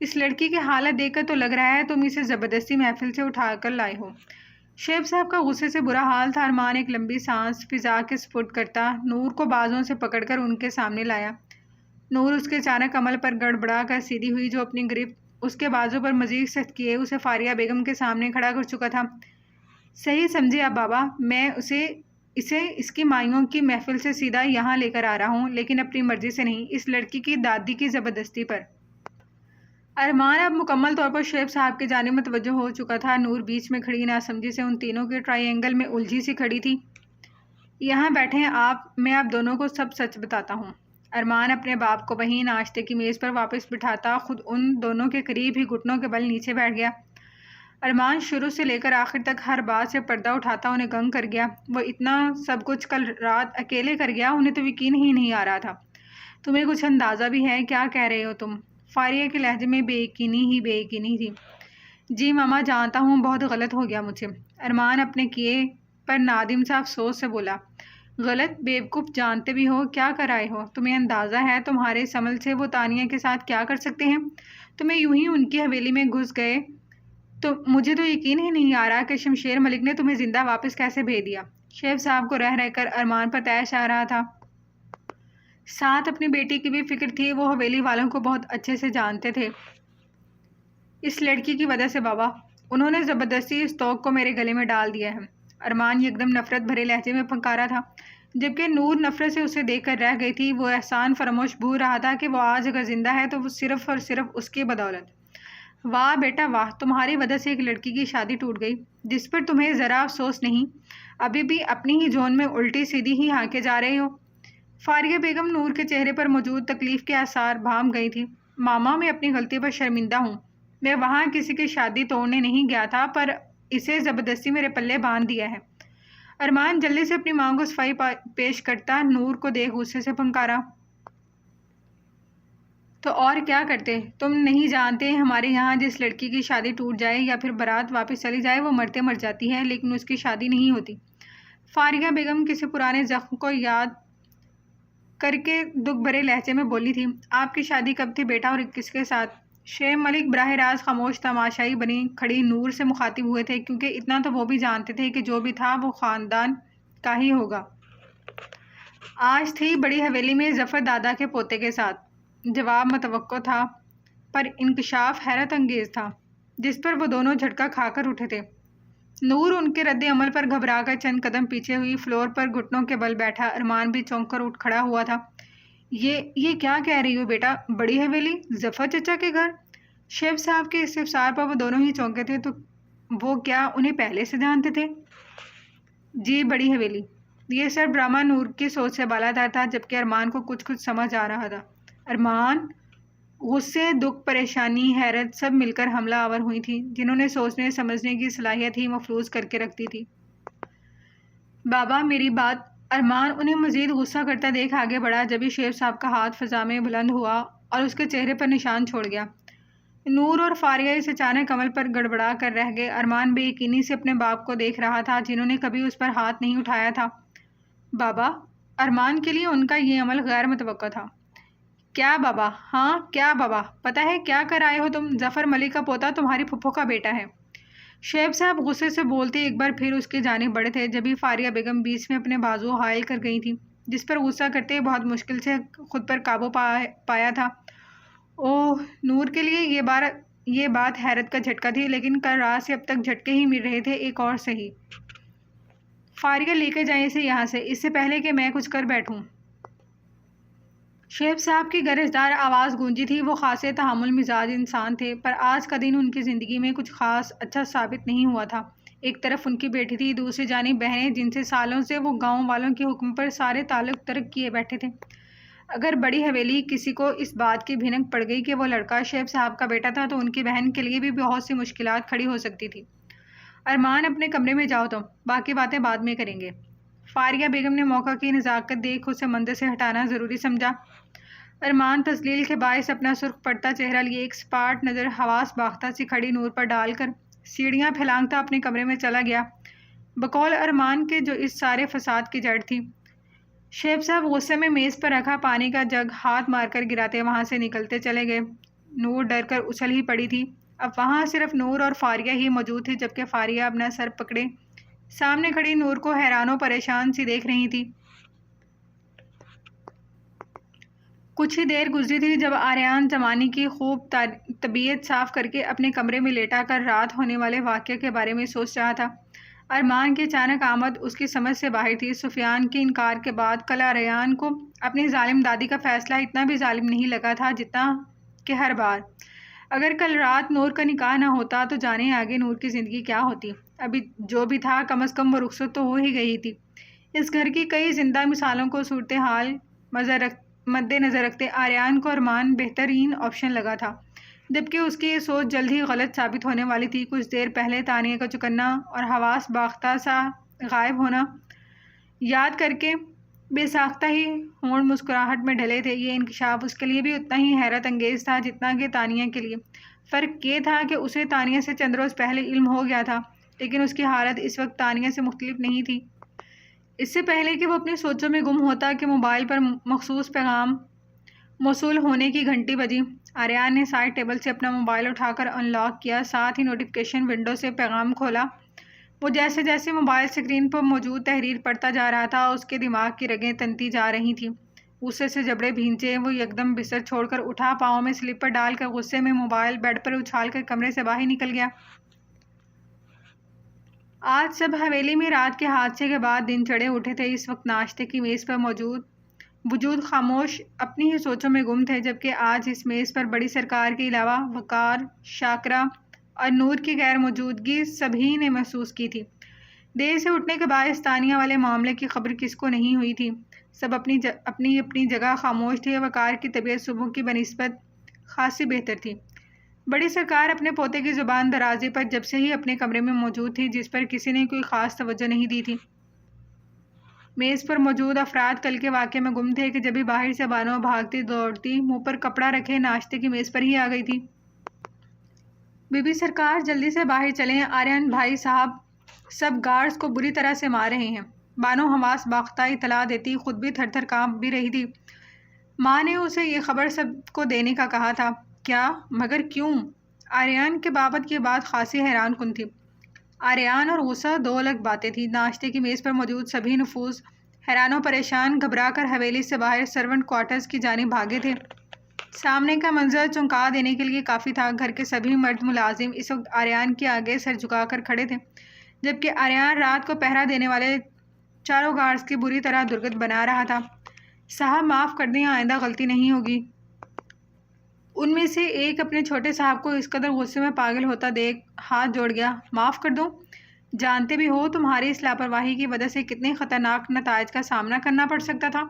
اس لڑکی کی حالت دیکھ کر تو لگ رہا ہے تم اسے زبردستی محفل سے اٹھا کر لائے ہو۔ شعیب صاحب کا غصے سے برا حال تھا۔ ارمان ایک لمبی سانس فضا کے سپرد کرتا نور کو بازوں سے پکڑ کر ان کے سامنے لایا۔ نور اس کے اچانک عمل پر گڑبڑا کر سیدھی ہوئی، جو اپنی گرفت اس کے بازو پر مزید سخت کیے اسے فاریہ بیگم کے سامنے کھڑا کر چکا تھا۔ صحیح سمجھے اب بابا، میں اسے اس کی مائیوں کی محفل سے سیدھا یہاں لے کر آ رہا ہوں، لیکن اپنی مرضی سے نہیں، اس لڑکی کی دادی کی زبردستی پر۔ ارمان اب مکمل طور پر شعیب صاحب کی جانب متوجہ ہو چکا تھا۔ نور بیچ میں کھڑی ناسمجھی سے ان تینوں کے ٹرائی اینگل میں الجھی سی کھڑی تھی۔ یہاں بیٹھے ہیں آپ، میں آپ دونوں کو سب سچ بتاتا ہوں۔ ارمان اپنے باپ کو وہیں ناشتے کی میز پر واپس بٹھاتا خود ان دونوں کے قریب ہی گھٹنوں کے بل نیچے بیٹھ گیا۔ ارمان شروع سے لے کر آخر تک ہر بات سے پردہ اٹھاتا انہیں گنگ کر گیا۔ وہ اتنا سب کچھ کل رات اکیلے کر گیا، انہیں تو یقین ہی نہیں آ رہا تھا۔ تمہیں کچھ اندازہ بھی ہے کیا کہہ رہے ہو تم؟ فاریہ کے لہجے میں بے یقینی تھی۔ جی ماما جانتا ہوں، بہت غلط ہو گیا مجھ سے۔ ارمان اپنے کیے پر نادم سا افسوس سے بولا۔ غلط؟ بیوقوف، جانتے بھی ہو کیا کر آئے ہو؟ تمہیں اندازہ ہے تمہارے اس عمل سے وہ تانیہ کے ساتھ کیا کر سکتے ہیں؟ تمہیں یوں ہی ان کی حویلی میں گھس گئے تو مجھے تو یقین ہی نہیں آ رہا کہ شمشیر ملک نے تمہیں زندہ واپس کیسے بھیج دیا۔ شیخ صاحب کو رہ کر ارمان پر طیش آ رہا تھا۔ ساتھ اپنی بیٹی کی بھی فکر تھی، وہ حویلی والوں کو بہت اچھے سے جانتے تھے۔ اس لڑکی کی وجہ سے بابا، انہوں نے زبردستی اس توق کو میرے گلے میں ڈال دیا ہے۔ ارمان یکدم نفرت بھرے لہجے میں پھنکارا تھا، جبکہ نور نفرت سے اسے دیکھ کر رہ گئی تھی۔ وہ احسان فراموش بھول رہا تھا کہ وہ آج اگر زندہ ہے تو وہ صرف اور صرف اس کی بدولت۔ واہ بیٹا واہ، تمہاری وجہ سے ایک لڑکی کی شادی ٹوٹ گئی جس پر تمہیں ذرا افسوس نہیں؟ ابھی بھی اپنی ہی جون میں الٹی سیدھی ہی ہانکے جا رہے ہو۔ فاریہ بیگم نور کے چہرے پر موجود تکلیف کے آثار بھام گئی تھی۔ ماما میں اپنی غلطی پر شرمندہ ہوں۔ میں وہاں کسی کی شادی توڑنے نہیں گیا تھا، پر اسے زبردستی میرے پلے باندھ دیا ہے۔ ارمان جلدی سے اپنی ماں کو صفائی پیش کرتا نور کو دیکھ غصے سے پھنکارا۔ تو اور کیا کرتے؟ تم نہیں جانتے ہمارے یہاں جس لڑکی کی شادی ٹوٹ جائے یا پھر بارات واپس چلی جائے وہ مرتے مر جاتی ہے، لیکن اس کی شادی نہیں ہوتی۔ فاریہ بیگم کسی پرانے زخم کو یاد کر کے دکھ بھرے لہجے میں بولی تھی۔ آپ کی شادی کب تھی بیٹا اور کس کے ساتھ؟ شعیب ملک براہ راست خاموش تماشائی بنی کھڑی نور سے مخاطب ہوئے تھے، کیونکہ اتنا تو وہ بھی جانتے تھے کہ جو بھی تھا وہ خاندان کا ہی ہوگا۔ آج تھی بڑی حویلی میں ظفر دادا کے پوتے کے ساتھ۔ جواب متوقع تھا، پر انکشاف حیرت انگیز تھا، جس پر وہ دونوں جھٹکا کھا کر اٹھے تھے۔ نور ان کے رد عمل پر گھبرا کر چند قدم پیچھے ہوئی، فلور پر گھٹنوں کے بل بیٹھا۔ ارمان بھی چونک کر اٹھ کھڑا ہوا تھا۔ یہ کیا کہہ رہی ہو بیٹا؟ بڑی حویلی؟ ظفر چچا کے گھر؟ شیخ صاحب کے استفسار پر وہ دونوں ہی چونکے تھے۔ تو وہ کیا انہیں پہلے سے جانتے تھے؟ جی بڑی حویلی۔ یہ سر ڈرامہ نور کی سوچ سے بالاتر تھا، جبکہ ارمان کو کچھ سمجھ آ رہا تھا۔ ارمان، غصے، دکھ، پریشانی، حیرت سب مل کر حملہ آور ہوئی تھی، جنہوں نے سوچنے سمجھنے کی صلاحیت ہی مفلوج کر کے رکھ دی تھی۔ بابا میری بات۔ ارمان انہیں مزید غصہ کرتا دیکھ آگے بڑھا، جبھی شیخ صاحب کا ہاتھ فضا میں بلند ہوا اور اس کے چہرے پر نشان چھوڑ گیا۔ نور اور فاریہ اس اچانک عمل پر گڑبڑا کر رہ گئے۔ ارمان بے یقینی سے اپنے باپ کو دیکھ رہا تھا، جنہوں نے کبھی اس پر ہاتھ نہیں اٹھایا تھا۔ بابا، ارمان کے لیے ان کا یہ عمل غیر متوقع تھا۔ کیا بابا؟ ہاں کیا بابا؟ پتہ ہے کیا کر آئے ہو تم؟ ظفر ملک کا پوتا تمہاری پھپھو کا بیٹا ہے۔ شعیب صاحب غصے سے بولتے ایک بار پھر اس کی جانب بڑھے تھے، جبھی فاریہ بیگم بیچ میں اپنے بازو حائل کر گئی تھی، جس پر غصہ کرتے بہت مشکل سے خود پر قابو پایا تھا۔ اوہ، نور کے لیے یہ بات حیرت کا جھٹکا تھی، لیکن کل رات سے اب تک جھٹکے ہی مل رہے تھے، ایک اور صحیح۔ فاریہ لے کے جائیں اسے یہاں سے، اس سے پہلے کہ میں کچھ کر بیٹھوں۔ شیخ صاحب کی گرجدار آواز گونجی تھی۔ وہ خاصے تحمل مزاج انسان تھے، پر آج کا دن ان کی زندگی میں کچھ خاص اچھا ثابت نہیں ہوا تھا۔ ایک طرف ان کی بیٹی تھی، دوسری جانب بہنیں جن سے سالوں سے وہ گاؤں والوں کے حکم پر سارے تعلق ترک کیے بیٹھے تھے۔ اگر بڑی حویلی کسی کو اس بات کی بھنک پڑ گئی کہ وہ لڑکا شیخ صاحب کا بیٹا تھا، تو ان کی بہن کے لیے بھی بہت سی مشکلات کھڑی ہو سکتی تھی۔ ارمان اپنے کمرے میں جاؤ، تم باقی باتیں بعد میں کریں گے۔ فاریہ بیگم نے موقع کی نزاکت دیکھ اسے مندر سے ہٹانا ضروری سمجھا۔ ارمان تذلیل کے باعث اپنا سرخ پڑتا چہرہ لیے ایک سپاٹ نظر حواس باختہ سی کھڑی نور پر ڈال کر سیڑھیاں پھیلانگتا اپنے کمرے میں چلا گیا، بقول ارمان کے جو اس سارے فساد کی جڑ تھی۔ شیخ صاحب غصے میں میز پر رکھا پانی کا جگ ہاتھ مار کر گراتے وہاں سے نکلتے چلے گئے۔ نور ڈر کر اچھل ہی پڑی تھی۔ اب وہاں صرف نور اور فاریہ ہی موجود تھی، جبکہ فاریہ اپنا سر پکڑے سامنے کھڑی نور کو حیران و پریشان سی دیکھ رہی تھی۔ کچھ ہی دیر گزری تھی جب آریان زمانی کی خوب طبیعت صاف کر کے اپنے کمرے میں لیٹا کر رات ہونے والے واقعے کے بارے میں سوچ رہا تھا۔ ارمان کی اچانک آمد اس کی سمجھ سے باہر تھی۔ سفیان کے انکار کے بعد کل آریان کو اپنی ظالم دادی کا فیصلہ اتنا بھی ظالم نہیں لگا تھا جتنا کہ ہر بار اگر کل رات نور کا نکاح نہ ہوتا تو جانے آگے نور کی زندگی کیا ہوتی۔ ابھی جو بھی تھا کم از کم وہ رخصت تو ہو ہی گئی تھی۔ اس گھر کی کئی زندہ مثالوں کو صورتحال مد نظر رکھتے آریان کو ارمان بہترین آپشن لگا تھا، جبکہ اس کی یہ سوچ جلد ہی غلط ثابت ہونے والی تھی۔ کچھ دیر پہلے تانیہ کا چکنا اور حواس باختہ سا غائب ہونا یاد کر کے بے ساختہ ہی ہونٹ مسکراہٹ میں ڈھلے تھے۔ یہ انکشاف اس کے لیے بھی اتنا ہی حیرت انگیز تھا جتنا کہ تانیہ کے لیے۔ فرق یہ تھا کہ اسے تانیہ سے چند روز پہلے علم ہو گیا تھا، لیکن اس کی حالت اس وقت تانیہ سے مختلف نہیں تھی۔ اس سے پہلے کہ وہ اپنی سوچوں میں گم ہوتا کہ موبائل پر مخصوص پیغام موصول ہونے کی گھنٹی بجی۔ آریان نے سائڈ ٹیبل سے اپنا موبائل اٹھا کر ان لاک کیا، ساتھ ہی نوٹیفیکیشن ونڈو سے پیغام کھولا۔ وہ جیسے جیسے موبائل اسکرین پر موجود تحریر پڑھتا جا رہا تھا، اس کے دماغ کی رگیں تنتی جا رہی تھیں۔ غصے سے جبڑے بھینچے، وہ یکدم بستر چھوڑ کر اٹھا، پاؤں میں سلیپر ڈال کر غصے میں موبائل بیڈ پر اچھال کر کمرے سے باہر نکل گیا۔ آج سب حویلی میں رات کے حادثے کے بعد دن چڑھے اٹھے تھے۔ اس وقت ناشتے کی میز پر وجود خاموش اپنی ہی سوچوں میں گم تھے، جبکہ آج اس میز پر بڑی سرکار کے علاوہ وقار، شاکرا اور نور کی غیر موجودگی سبھی نے محسوس کی تھی۔ دیر سے اٹھنے کے باعث تانیہ والے معاملے کی خبر کس کو نہیں ہوئی تھی۔ سب اپنی جگہ خاموش تھے۔ وقار کی طبیعت صبح کی بنسبت خاصی بہتر تھی۔ بڑی سرکار اپنے پوتے کی زبان درازی پر جب سے ہی اپنے کمرے میں موجود تھی، جس پر کسی نے کوئی خاص توجہ نہیں دی تھی۔ میز پر موجود افراد کل کے واقعے میں گم تھے کہ جبھی باہر سے بانو بھاگتی دوڑتی منہ پر کپڑا رکھے ناشتے کی میز پر ہی آ گئی تھی۔ بی بی سرکار جلدی سے باہر چلیں، آریان بھائی صاحب سب گارڈز کو بری طرح سے مار رہے ہیں۔ بانو حواس باختہ اطلاع دیتی، خود بھی تھر تھر کانپ بھی رہی تھی۔ ماں نے اسے یہ خبر سب کو دینے کا کہا تھا۔ کیا؟ مگر کیوں؟ آریان کے بابت یہ بات خاصی حیران کن تھی۔ آریان اور غصہ دو الگ باتیں تھیں۔ ناشتے کی میز پر موجود سبھی نفوذ حیران و پریشان گھبرا کر حویلی سے باہر سرونٹ کوارٹرز کی جانب بھاگے تھے۔ سامنے کا منظر چونکا دینے کے لیے کافی تھا۔ گھر کے سبھی مرد ملازم اس وقت آریان کے آگے سر جھکا کر کھڑے تھے، جبکہ آریان رات کو پہرا دینے والے چاروں گارڈز کی بری طرح درگت بنا رہا تھا۔ صاحب معاف کر دیں، آئندہ غلطی نہیں ہوگی۔ ان میں سے ایک اپنے چھوٹے صاحب کو اس قدر غصے میں پاگل ہوتا دیکھ ہاتھ جوڑ گیا۔ معاف کر دوں؟ جانتے بھی ہو تمہاری اس لاپرواہی کی وجہ سے کتنے خطرناک نتائج کا سامنا کرنا پڑ سکتا تھا۔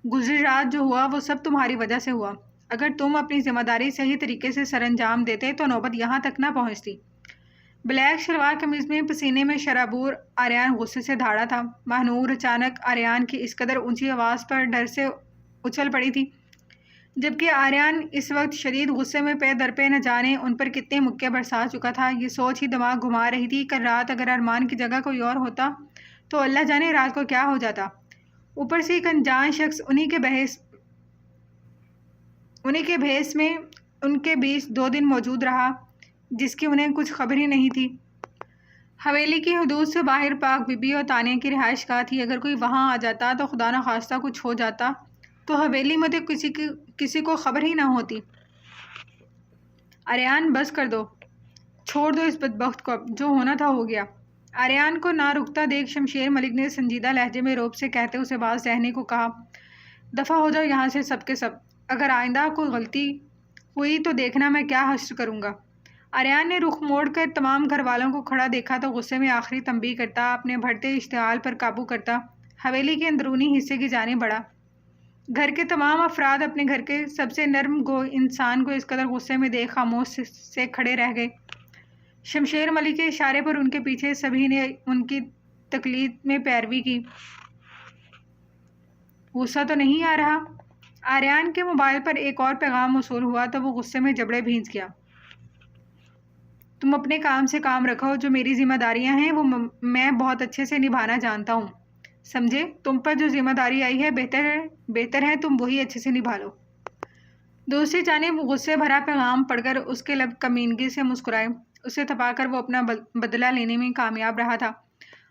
گزری رات جو ہوا وہ سب تمہاری وجہ سے ہوا۔ اگر تم اپنی ذمہ داری صحیح طریقے سے سر انجام دیتے تو نوبت یہاں تک نہ پہنچتی۔ بلیک شلوار قمیض میں پسینے میں شرابور آریان غصے سے دھاڑا تھا۔ ماہنور اچانک آریان کی اس قدر اونچی آواز پر ڈر سے اچھل پڑی تھی، جبکہ آریان اس وقت شدید غصے میں پے در پے نہ جانے ان پر کتنے مکے برسا چکا تھا۔ یہ سوچ ہی دماغ گھما رہی تھی، کل رات اگر ارمان کی جگہ کوئی اور ہوتا تو اللہ جانے رات کو کیا ہو جاتا۔ اوپر سے ایک انجان شخص انہی کے بھیس میں ان کے بیچ 2 دن موجود رہا، جس کی انہیں کچھ خبر ہی نہیں تھی۔ حویلی کی حدود سے باہر پاک بی بی اور تانیہ کی رہائش گاہ تھی۔ اگر کوئی وہاں آ جاتا تو خدا نخواستہ کچھ ہو جاتا تو حویلی میں تو کسی کو خبر ہی نہ ہوتی۔ آریان بس کر دو، چھوڑ دو اس بدبخت کو، اب جو ہونا تھا ہو گیا۔ آریان کو نہ رکتا دیکھ شمشیر ملک نے سنجیدہ لہجے میں رعب سے کہتے اسے باز رہنے کو کہا۔ دفع ہو جاؤ یہاں سے سب کے سب۔ اگر آئندہ کوئی غلطی ہوئی تو دیکھنا میں کیا حشر کروں گا۔ آریان نے رخ موڑ کر تمام گھر والوں کو کھڑا دیکھا تو غصے میں آخری تنبیہ کرتا، اپنے بڑھتے اشتعال پر قابو کرتا حویلی کے اندرونی حصے کی جانب بڑھا۔ گھر کے تمام افراد اپنے گھر کے سب سے نرم گو انسان کو اس قدر غصے میں دیکھ خاموش سے کھڑے رہ گئے۔ شمشیر ملک کے اشارے پر ان کے پیچھے سبھی نے ان کی تقلید میں پیروی کی۔ غصہ تو نہیں آ رہا؟ آریان کے موبائل پر ایک اور پیغام موصول ہوا تو وہ غصے میں جبڑے بھینچ گیا۔ تم اپنے کام سے کام رکھو، جو میری ذمہ داریاں ہیں وہ میں بہت اچھے سے نبھانا جانتا ہوں، سمجھے؟ تم پر جو ذمہ داری آئی ہے بہتر ہے تم وہی اچھے سے نبھا لو۔ دوسری جانب غصے بھرا پیغام پڑھ کر اس کے لب کمینگی سے مسکرائے۔ اسے تپا کر وہ اپنا بدلہ لینے میں کامیاب رہا تھا۔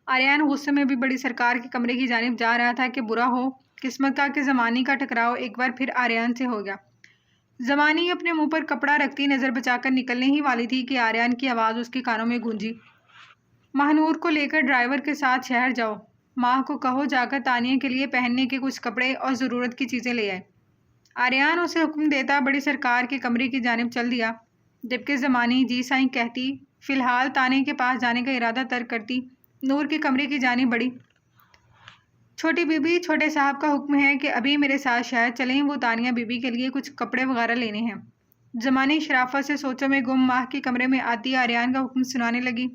آریان غصے میں بھی بڑی سرکار کے کمرے کی جانب جا رہا تھا کہ برا ہو قسمت کا کہ زمانی کا ٹکراؤ ایک بار پھر آریان سے ہو گیا۔ زمانی اپنے منہ پر کپڑا رکھتی نظر بچا کر نکلنے ہی والی تھی کہ آریان کی آواز اس کے کانوں میں گونجی۔ ماہنور کو لے کر ڈرائیور کے ساتھ شہر جاؤ، ماں کو کہو جا کر تانیہ کے لیے پہننے کے کچھ کپڑے اور ضرورت کی چیزیں لے آئے۔ آریان اسے حکم دیتا بڑی سرکار کے کمرے کی جانب چل دیا۔ جبکہ زمانی جی سائیں کہتی، فی الحال تانے کے پاس جانے کا ارادہ ترک کرتی نور کے کمرے کی جانب بڑھی۔ چھوٹی بی بی، چھوٹے صاحب کا حکم ہے کہ ابھی میرے ساتھ شہر چلیں، وہ تانیہ بی بی کے لیے کچھ کپڑے وغیرہ لینے ہیں۔ زمانی شرافت سے سوچوں میں گم ماہ کے کمرے میں آتی آریان کا حکم سنانے لگی،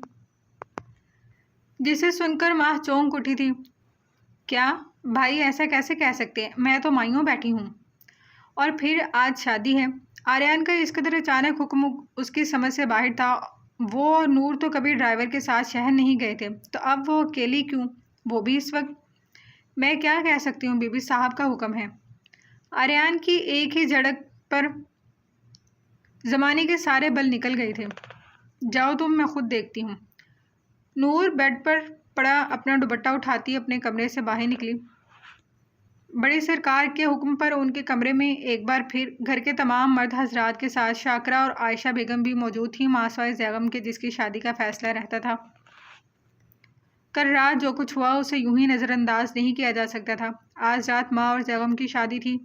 جسے سن کر ماہ چونک اٹھی تھی۔ کیا بھائی ایسا کیسے کہہ سکتے ہیں؟ میں تو مائیوں بیٹھی ہوں، اور پھر آج شادی ہے۔ آریان کا اس قدر اچانک حکم اس کی سمجھ سے باہر تھا۔ وہ اور نور تو کبھی ڈرائیور کے ساتھ شہر نہیں گئے تھے، تو اب وہ اکیلی کیوں، وہ بھی اس وقت؟ میں کیا کہہ سکتی ہوں، بی بی صاحب کا حکم ہے۔ آریان کی ایک ہی جھڑک پر زمانے کے سارے بل نکل گئے تھے۔ جاؤ تم، میں خود دیکھتی ہوں۔ نور بیڈ پر پڑا اپنا دوپٹہ اٹھاتی اپنے کمرے سے باہر نکلی۔ بڑی سرکار کے حکم پر ان کے کمرے میں ایک بار پھر گھر کے تمام مرد حضرات کے ساتھ شاکرہ اور عائشہ بیگم بھی موجود تھیں، ماں سوائے زیغم کے جس کی شادی کا فیصلہ رہتا تھا۔ کل رات جو کچھ ہوا اسے یوں ہی نظر انداز نہیں کیا جا سکتا تھا۔ آج رات ماں اور زیغم کی شادی تھی،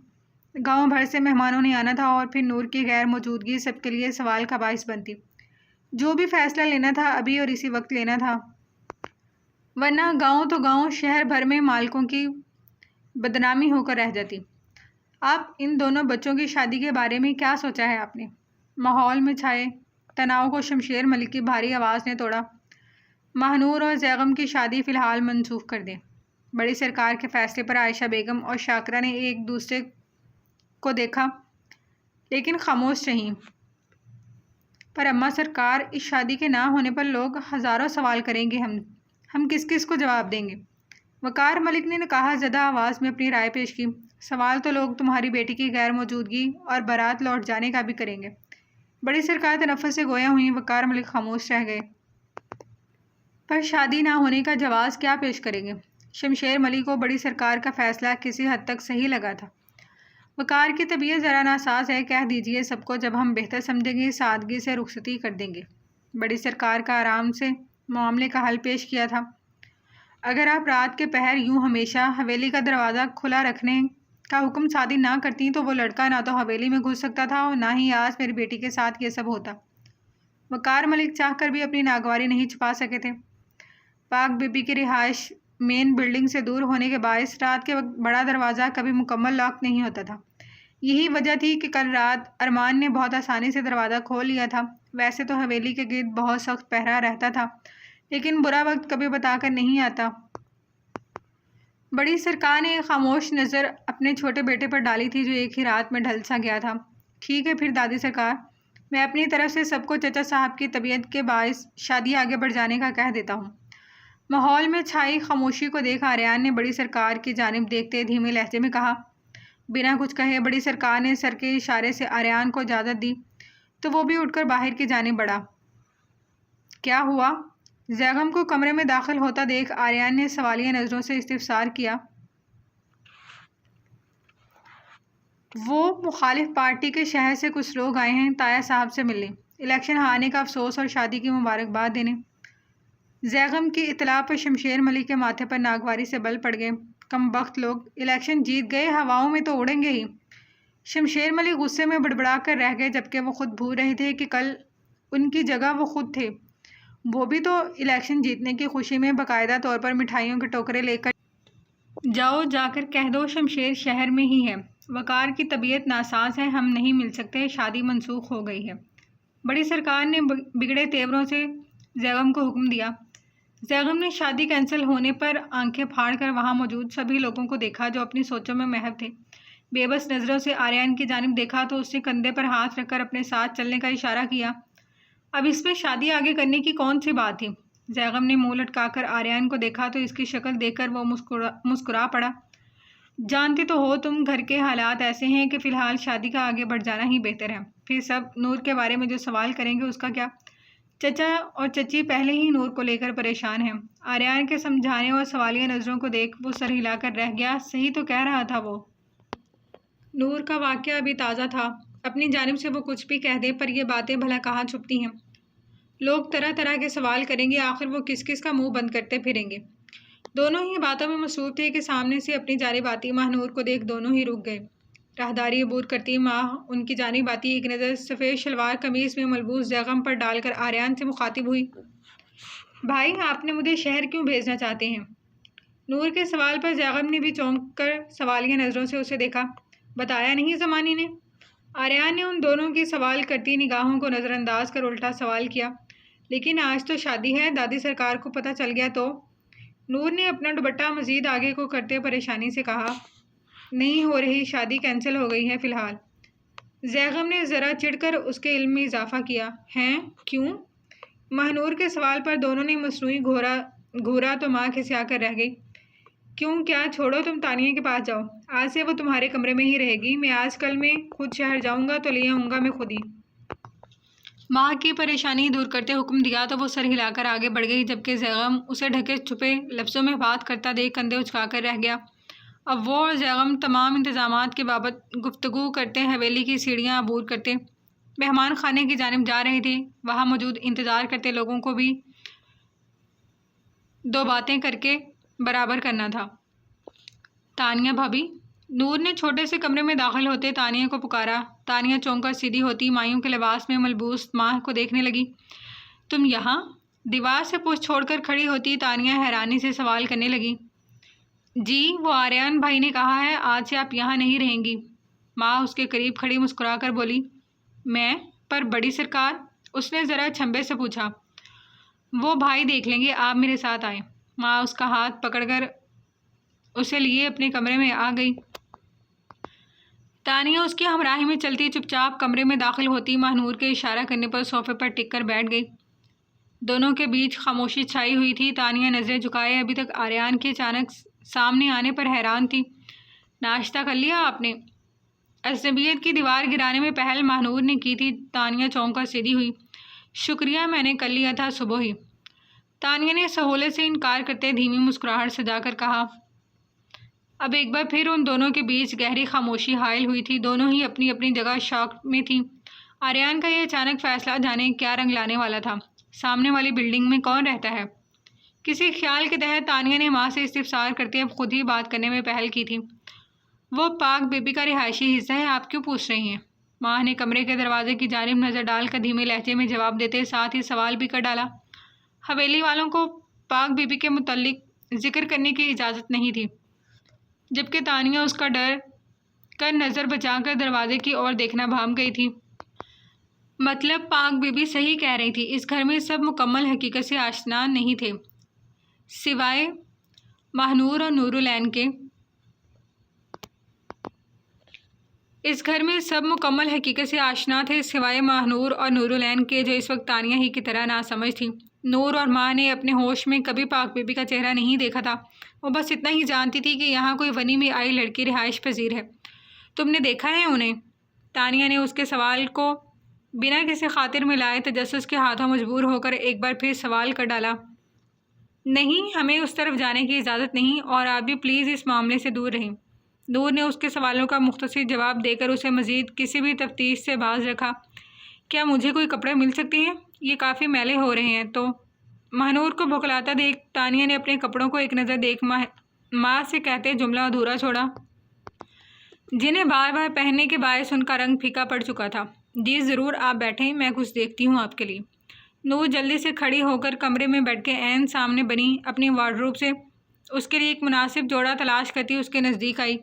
گاؤں بھر سے مہمانوں نے آنا تھا، اور پھر نور کی غیر موجودگی سب کے لیے سوال کا باعث بنتی۔ جو بھی فیصلہ لینا تھا ابھی اور اسی وقت لینا تھا، ورنہ گاؤں تو گاؤں، شہر بھر میں مالکوں کی بدنامی ہو کر رہ جاتی۔ اب ان دونوں بچوں کی شادی کے بارے میں کیا سوچا ہے آپ نے؟ ماحول میں چھائے تناؤ کو شمشیر ملک کی بھاری آواز نے توڑا۔ ماہنور اور زیغم کی شادی فی الحال منسوخ کر دیں۔ بڑی سرکار کے فیصلے پر عائشہ بیگم اور شاکرہ نے ایک دوسرے کو دیکھا، لیکن خاموش رہیں۔ پر اماں سرکار، اس شادی کے نہ ہونے پر لوگ ہزاروں سوال کریں گے، ہم کس کس کو جواب دیں گے؟ وقار ملک نے نکاح زدہ آواز میں اپنی رائے پیش کی۔ سوال تو لوگ تمہاری بیٹی کی غیر موجودگی اور بارات لوٹ جانے کا بھی کریں گے۔ بڑی سرکار تنفس سے گویا ہوئیں۔ وقار ملک خاموش رہ گئے۔ پر شادی نہ ہونے کا جواز کیا پیش کریں گے؟ شمشیر ملک کو بڑی سرکار کا فیصلہ کسی حد تک صحیح لگا تھا۔ وقار کی طبیعت ذرا ناساز ہے، کہہ دیجیے سب کو، جب ہم بہتر سمجھیں گے سادگی سے رخصتی کر دیں گے۔ بڑی سرکار کا آرام سے معاملے کا حل پیش کیا تھا۔ اگر آپ رات کے پہر یوں ہمیشہ حویلی کا دروازہ کھلا رکھنے کا حکم صادر نہ کرتی تو وہ لڑکا نہ تو حویلی میں گھس سکتا تھا اور نہ ہی آج میری بیٹی کے ساتھ یہ سب ہوتا۔ وقار ملک چاہ کر بھی اپنی ناگواری نہیں چھپا سکے تھے۔ پاک بی بی کی رہائش مین بلڈنگ سے دور ہونے کے باعث رات کے وقت بڑا دروازہ کبھی مکمل لاک نہیں ہوتا تھا۔ یہی وجہ تھی کہ کل رات ارمان نے بہت آسانی سے دروازہ کھول لیا تھا۔ ویسے تو حویلی کے گرد بہت سخت پہرا رہتا تھا، لیکن برا وقت کبھی بتا کر نہیں آتا۔ بڑی سرکار نے ایک خاموش نظر اپنے چھوٹے بیٹے پر ڈالی تھی جو ایک ہی رات میں ڈھل سا گیا تھا۔ ٹھیک ہے پھر دادی سرکار، میں اپنی طرف سے سب کو چچا صاحب کی طبیعت کے باعث شادی آگے بڑھ جانے کا کہہ دیتا ہوں۔ ماحول میں چھائی خاموشی کو دیکھ آریان نے بڑی سرکار کی جانب دیکھتے دھیمے لہجے میں کہا۔ بنا کچھ کہے بڑی سرکار نے سر کے اشارے سے آریان کو اجازت دی تو وہ بھی اٹھ کر باہر کی جانب بڑھا۔ کیا ہوا؟ زیغم کو کمرے میں داخل ہوتا دیکھ آریان نے سوالیہ نظروں سے استفسار کیا۔ وہ مخالف پارٹی کے شہر سے کچھ لوگ آئے ہیں تایا صاحب سے ملنے، الیکشن ہارنے کا افسوس اور شادی کی مبارکباد دینے۔ زیغم کی اطلاع پر شمشیر ملک کے ماتھے پر ناگواری سے بل پڑ گئے۔ کم بخت لوگ، الیکشن جیت گئے، ہواؤں میں تو اڑیں گے ہی۔ شمشیر ملک غصے میں بڑبڑا کر رہ گئے، جبکہ وہ خود بھول رہے تھے کہ کل ان کی جگہ وہ خود تھے۔ وہ بھی تو الیکشن جیتنے کی خوشی میں باقاعدہ طور پر مٹھائیوں کے ٹوکرے لے کر جاؤ، جا کر کہہ دو شمشیر شہر میں ہی ہے، وقار کی طبیعت ناساز ہے، ہم نہیں مل سکتے، شادی منسوخ ہو گئی ہے۔ بڑی سرکار نے بگڑے تیوروں سے زیغم کو حکم دیا۔ زیغم نے شادی کینسل ہونے پر آنکھیں پھاڑ کر وہاں موجود سبھی لوگوں کو دیکھا جو اپنی سوچوں میں محو تھے۔ بے بس نظروں سے آریان کی جانب دیکھا تو اس نے کندھے پر ہاتھ رکھ کر اپنے ساتھ چلنے کا اشارہ کیا۔ اب اس میں شادی آگے کرنے کی کون سی بات تھی؟ زیغم نے منہ لٹکا کر آریان کو دیکھا تو اس کی شکل دیکھ کر وہ مسکرا پڑا۔ جانتے تو ہو تم گھر کے حالات ایسے ہیں کہ فی الحال شادی کا آگے بڑھ جانا ہی بہتر ہے۔ پھر سب نور کے بارے میں جو سوال کریں گے اس کا کیا؟ چچا اور چچی پہلے ہی نور کو لے کر پریشان ہیں۔ آریان کے سمجھانے اور سوالیہ نظروں کو دیکھ وہ سر ہلا کر رہ گیا۔ صحیح تو کہہ رہا تھا وہ۔ نور کا واقعہ ابھی تازہ تھا، اپنی جانب سے وہ کچھ بھی کہہ دے پر یہ باتیں بھلا کہاں چھپتی ہیں؟ لوگ طرح طرح کے سوال کریں گے، آخر وہ کس کس کا منہ بند کرتے پھریں گے؟ دونوں ہی باتوں میں مصروف تھے کہ سامنے سے اپنی جانب آتی ماہ نور کو دیکھ دونوں ہی رک گئے۔ راہداری عبور کرتی ماں ان کی جانب آتی ایک نظر سفید شلوار قمیص میں ملبوس زیغم پر ڈال کر آریان سے مخاطب ہوئی۔ بھائی آپ نے مجھے شہر کیوں بھیجنا چاہتے ہیں؟ نور کے سوال پر زیغم نے بھی چونک کر سوالیہ نظروں سے اسے دیکھا۔ بتایا نہیں زمانی نے؟ آریان نے ان دونوں کی سوال کرتی نگاہوں کو نظر انداز کر الٹا سوال کیا۔ لیکن آج تو شادی ہے، دادی سرکار کو پتہ چل گیا تو؟ نور نے اپنا دوپٹہ مزید آگے کو کرتے پریشانی سے کہا۔ نہیں ہو رہی، شادی کینسل ہو گئی ہے فی الحال۔ زیغم نے ذرا چڑھ کر اس کے علم میں اضافہ کیا۔ ہیں؟ کیوں؟ مہنور کے سوال پر دونوں نے مصنوعی گھورا تو ماں کھسیا کر رہ گئی۔ کیوں کیا؟ چھوڑو، تم تانیہ کے پاس جاؤ، آج سے وہ تمہارے کمرے میں ہی رہے گی۔ میں آج کل میں خود شہر جاؤں گا تو لے آؤں گا میں خود ہی۔ ماں کی پریشانی دور کرتے حکم دیا تو وہ سر ہلا کر آگے بڑھ گئی، جبکہ زیغم اسے ڈھکے چھپے لفظوں میں بات کرتا دیکھ کندھے اچکا کر رہ گیا۔ اب وہ اور زیغم تمام انتظامات کے بابت گفتگو کرتے حویلی کی سیڑھیاں عبور کرتے مہمان خانے کی جانب جا رہے تھے۔ وہاں موجود انتظار کرتے لوگوں کو بھی دو باتیں کر کے برابر کرنا تھا۔ تانیہ بھابی؟ نور نے چھوٹے سے کمرے میں داخل ہوتے تانیہ کو پکارا۔ تانیہ چونک کر سیدھی ہوتی مائیوں کے لباس میں ملبوس ماں کو دیکھنے لگی۔ تم یہاں؟ دیوار سے پشت چھوڑ کر کھڑی ہوتی تانیہ حیرانی سے سوال کرنے لگی۔ جی، وہ آریان بھائی نے کہا ہے آج سے آپ یہاں نہیں رہیں گی۔ ماں اس کے قریب کھڑی مسکرا کر بولی۔ میں؟ پر بڑی سرکار؟ اس نے ذرا چھمبے سے پوچھا۔ وہ بھائی دیکھ لیں گے، آپ میرے ساتھ آئیں۔ ماں اس کا ہاتھ پکڑ کر اسے لیے اپنے کمرے میں آ گئی۔ تانیہ اس کی ہمراہی میں چلتی چپ چاپ کمرے میں داخل ہوتی مہنور کے اشارہ کرنے پر صوفے پر ٹک کر بیٹھ گئی۔ دونوں کے بیچ خاموشی چھائی ہوئی تھی۔ تانیہ نظریں جھکائے ابھی تک آریان کے اچانک سامنے آنے پر حیران تھی۔ ناشتہ کر لیا آپ نے؟ اجنبیت کی دیوار گرانے میں پہل مہنور نے کی تھی۔ تانیہ چونک کر سیدھی ہوئی۔ شکریہ، میں نے کر لیا تھا صبح ہی۔ تانیہ نے سہولت سے انکار کرتے دھیمی مسکراہٹ سجا کر کہا۔ اب ایک بار پھر ان دونوں کے بیچ گہری خاموشی حائل ہوئی تھی۔ دونوں ہی اپنی اپنی جگہ شاک میں تھیں۔ آریان کا یہ اچانک فیصلہ جانے کیا رنگ لانے والا تھا۔ سامنے والی بلڈنگ میں کون رہتا ہے؟ کسی خیال کے تحت تانیہ نے ماں سے استفسار کرتے اب خود ہی بات کرنے میں پہل کی تھی۔ وہ پاک بی بی کا رہائشی حصہ ہے، آپ کیوں پوچھ رہی ہیں؟ ماں نے کمرے کے دروازے کی جانب نظر ڈال کر دھیمے لہجے میں جواب دیتے ساتھ ہی سوال بھی کر ڈالا۔ حویلی والوں کو پاک بی بی کے متعلق ذکر کرنے کی اجازت نہیں تھی، جبکہ تانیہ اس کا ڈر کر نظر بچا کر دروازے کی اور دیکھنا بھام گئی تھی۔ مطلب پاک بی بی صحیح کہہ رہی تھی، اس گھر میں سب مکمل حقیقت سے آشنا نہیں تھے سوائے مہنور اور نورالعین کے۔ اس گھر میں سب مکمل حقیقت سے آشنا تھے سوائے مہنور اور نورالعین کے، جو اس وقت تانیہ ہی کی طرح ناسمجھ تھی۔ نور اور ماں نے اپنے ہوش میں کبھی پاک بی بی کا چہرہ نہیں دیکھا تھا۔ وہ بس اتنا ہی جانتی تھی کہ یہاں کوئی ونی میں آئی لڑکی رہائش پذیر ہے۔ تم نے دیکھا ہے انہیں؟ تانیہ نے اس کے سوال کو بنا کسی خاطر میں لائے تجسس کے ہاتھوں مجبور ہو کر ایک بار پھر سوال کر ڈالا۔ نہیں، ہمیں اس طرف جانے کی اجازت نہیں، اور آپ بھی پلیز اس معاملے سے دور رہیں۔ نور نے اس کے سوالوں کا مختصر جواب دے کر اسے مزید کسی بھی تفتیش سے باز رکھا۔ کیا مجھے کوئی کپڑے مل سکتے ہیں؟ یہ کافی میلے ہو رہے ہیں تو۔ مہنور کو بھکلاتا دیکھ تانیہ نے اپنے کپڑوں کو ایک نظر دیکھ ماں سے کہتے جملہ ادھورا چھوڑا، جنہیں بار بار پہننے کے باعث ان کا رنگ پھیکا پڑ چکا تھا۔ جی ضرور، آپ بیٹھیں، میں کچھ دیکھتی ہوں آپ کے لیے۔ نور جلدی سے کھڑی ہو کر کمرے میں بیٹھ کے عین سامنے بنی اپنی وارڈروب سے اس کے لیے ایک مناسب جوڑا تلاش کرتی اس کے نزدیک آئی۔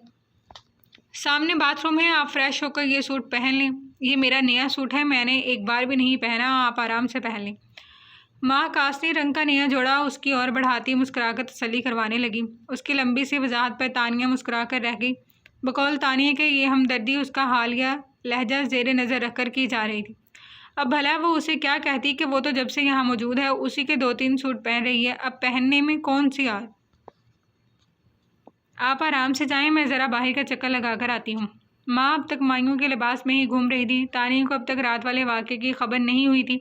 سامنے باتھ روم ہے، آپ فریش ہو کر یہ سوٹ پہن لیں۔ یہ میرا نیا سوٹ ہے، میں نے ایک بار بھی نہیں پہنا، آپ آرام سے پہن لیں۔ ماں کاسنی رنگ کا نیا جوڑا اس کی اور بڑھاتی مسکرا کر تسلی کروانے لگی۔ اس کی لمبی سی وضاحت پر تانیہ مسکرا کر رہ گئی۔ بقول تانیہ کے یہ ہمدردی اس کا حالیہ لہجہ زیر نظر رکھ کر کی جا رہی تھی۔ اب بھلا وہ اسے کیا کہتی کہ وہ تو جب سے یہاں موجود ہے اسی کے 2-3 سوٹ پہن رہی ہے، اب پہننے میں کون سی آر۔ آپ آرام سے جائیں، میں ذرا باہر کا چکر لگا کر آتی ہوں۔ ماں اب تک مائیوں کے لباس میں ہی گھوم رہی تھی۔ تانیہ کو اب تک رات والے واقعے کی خبر نہیں ہوئی تھی۔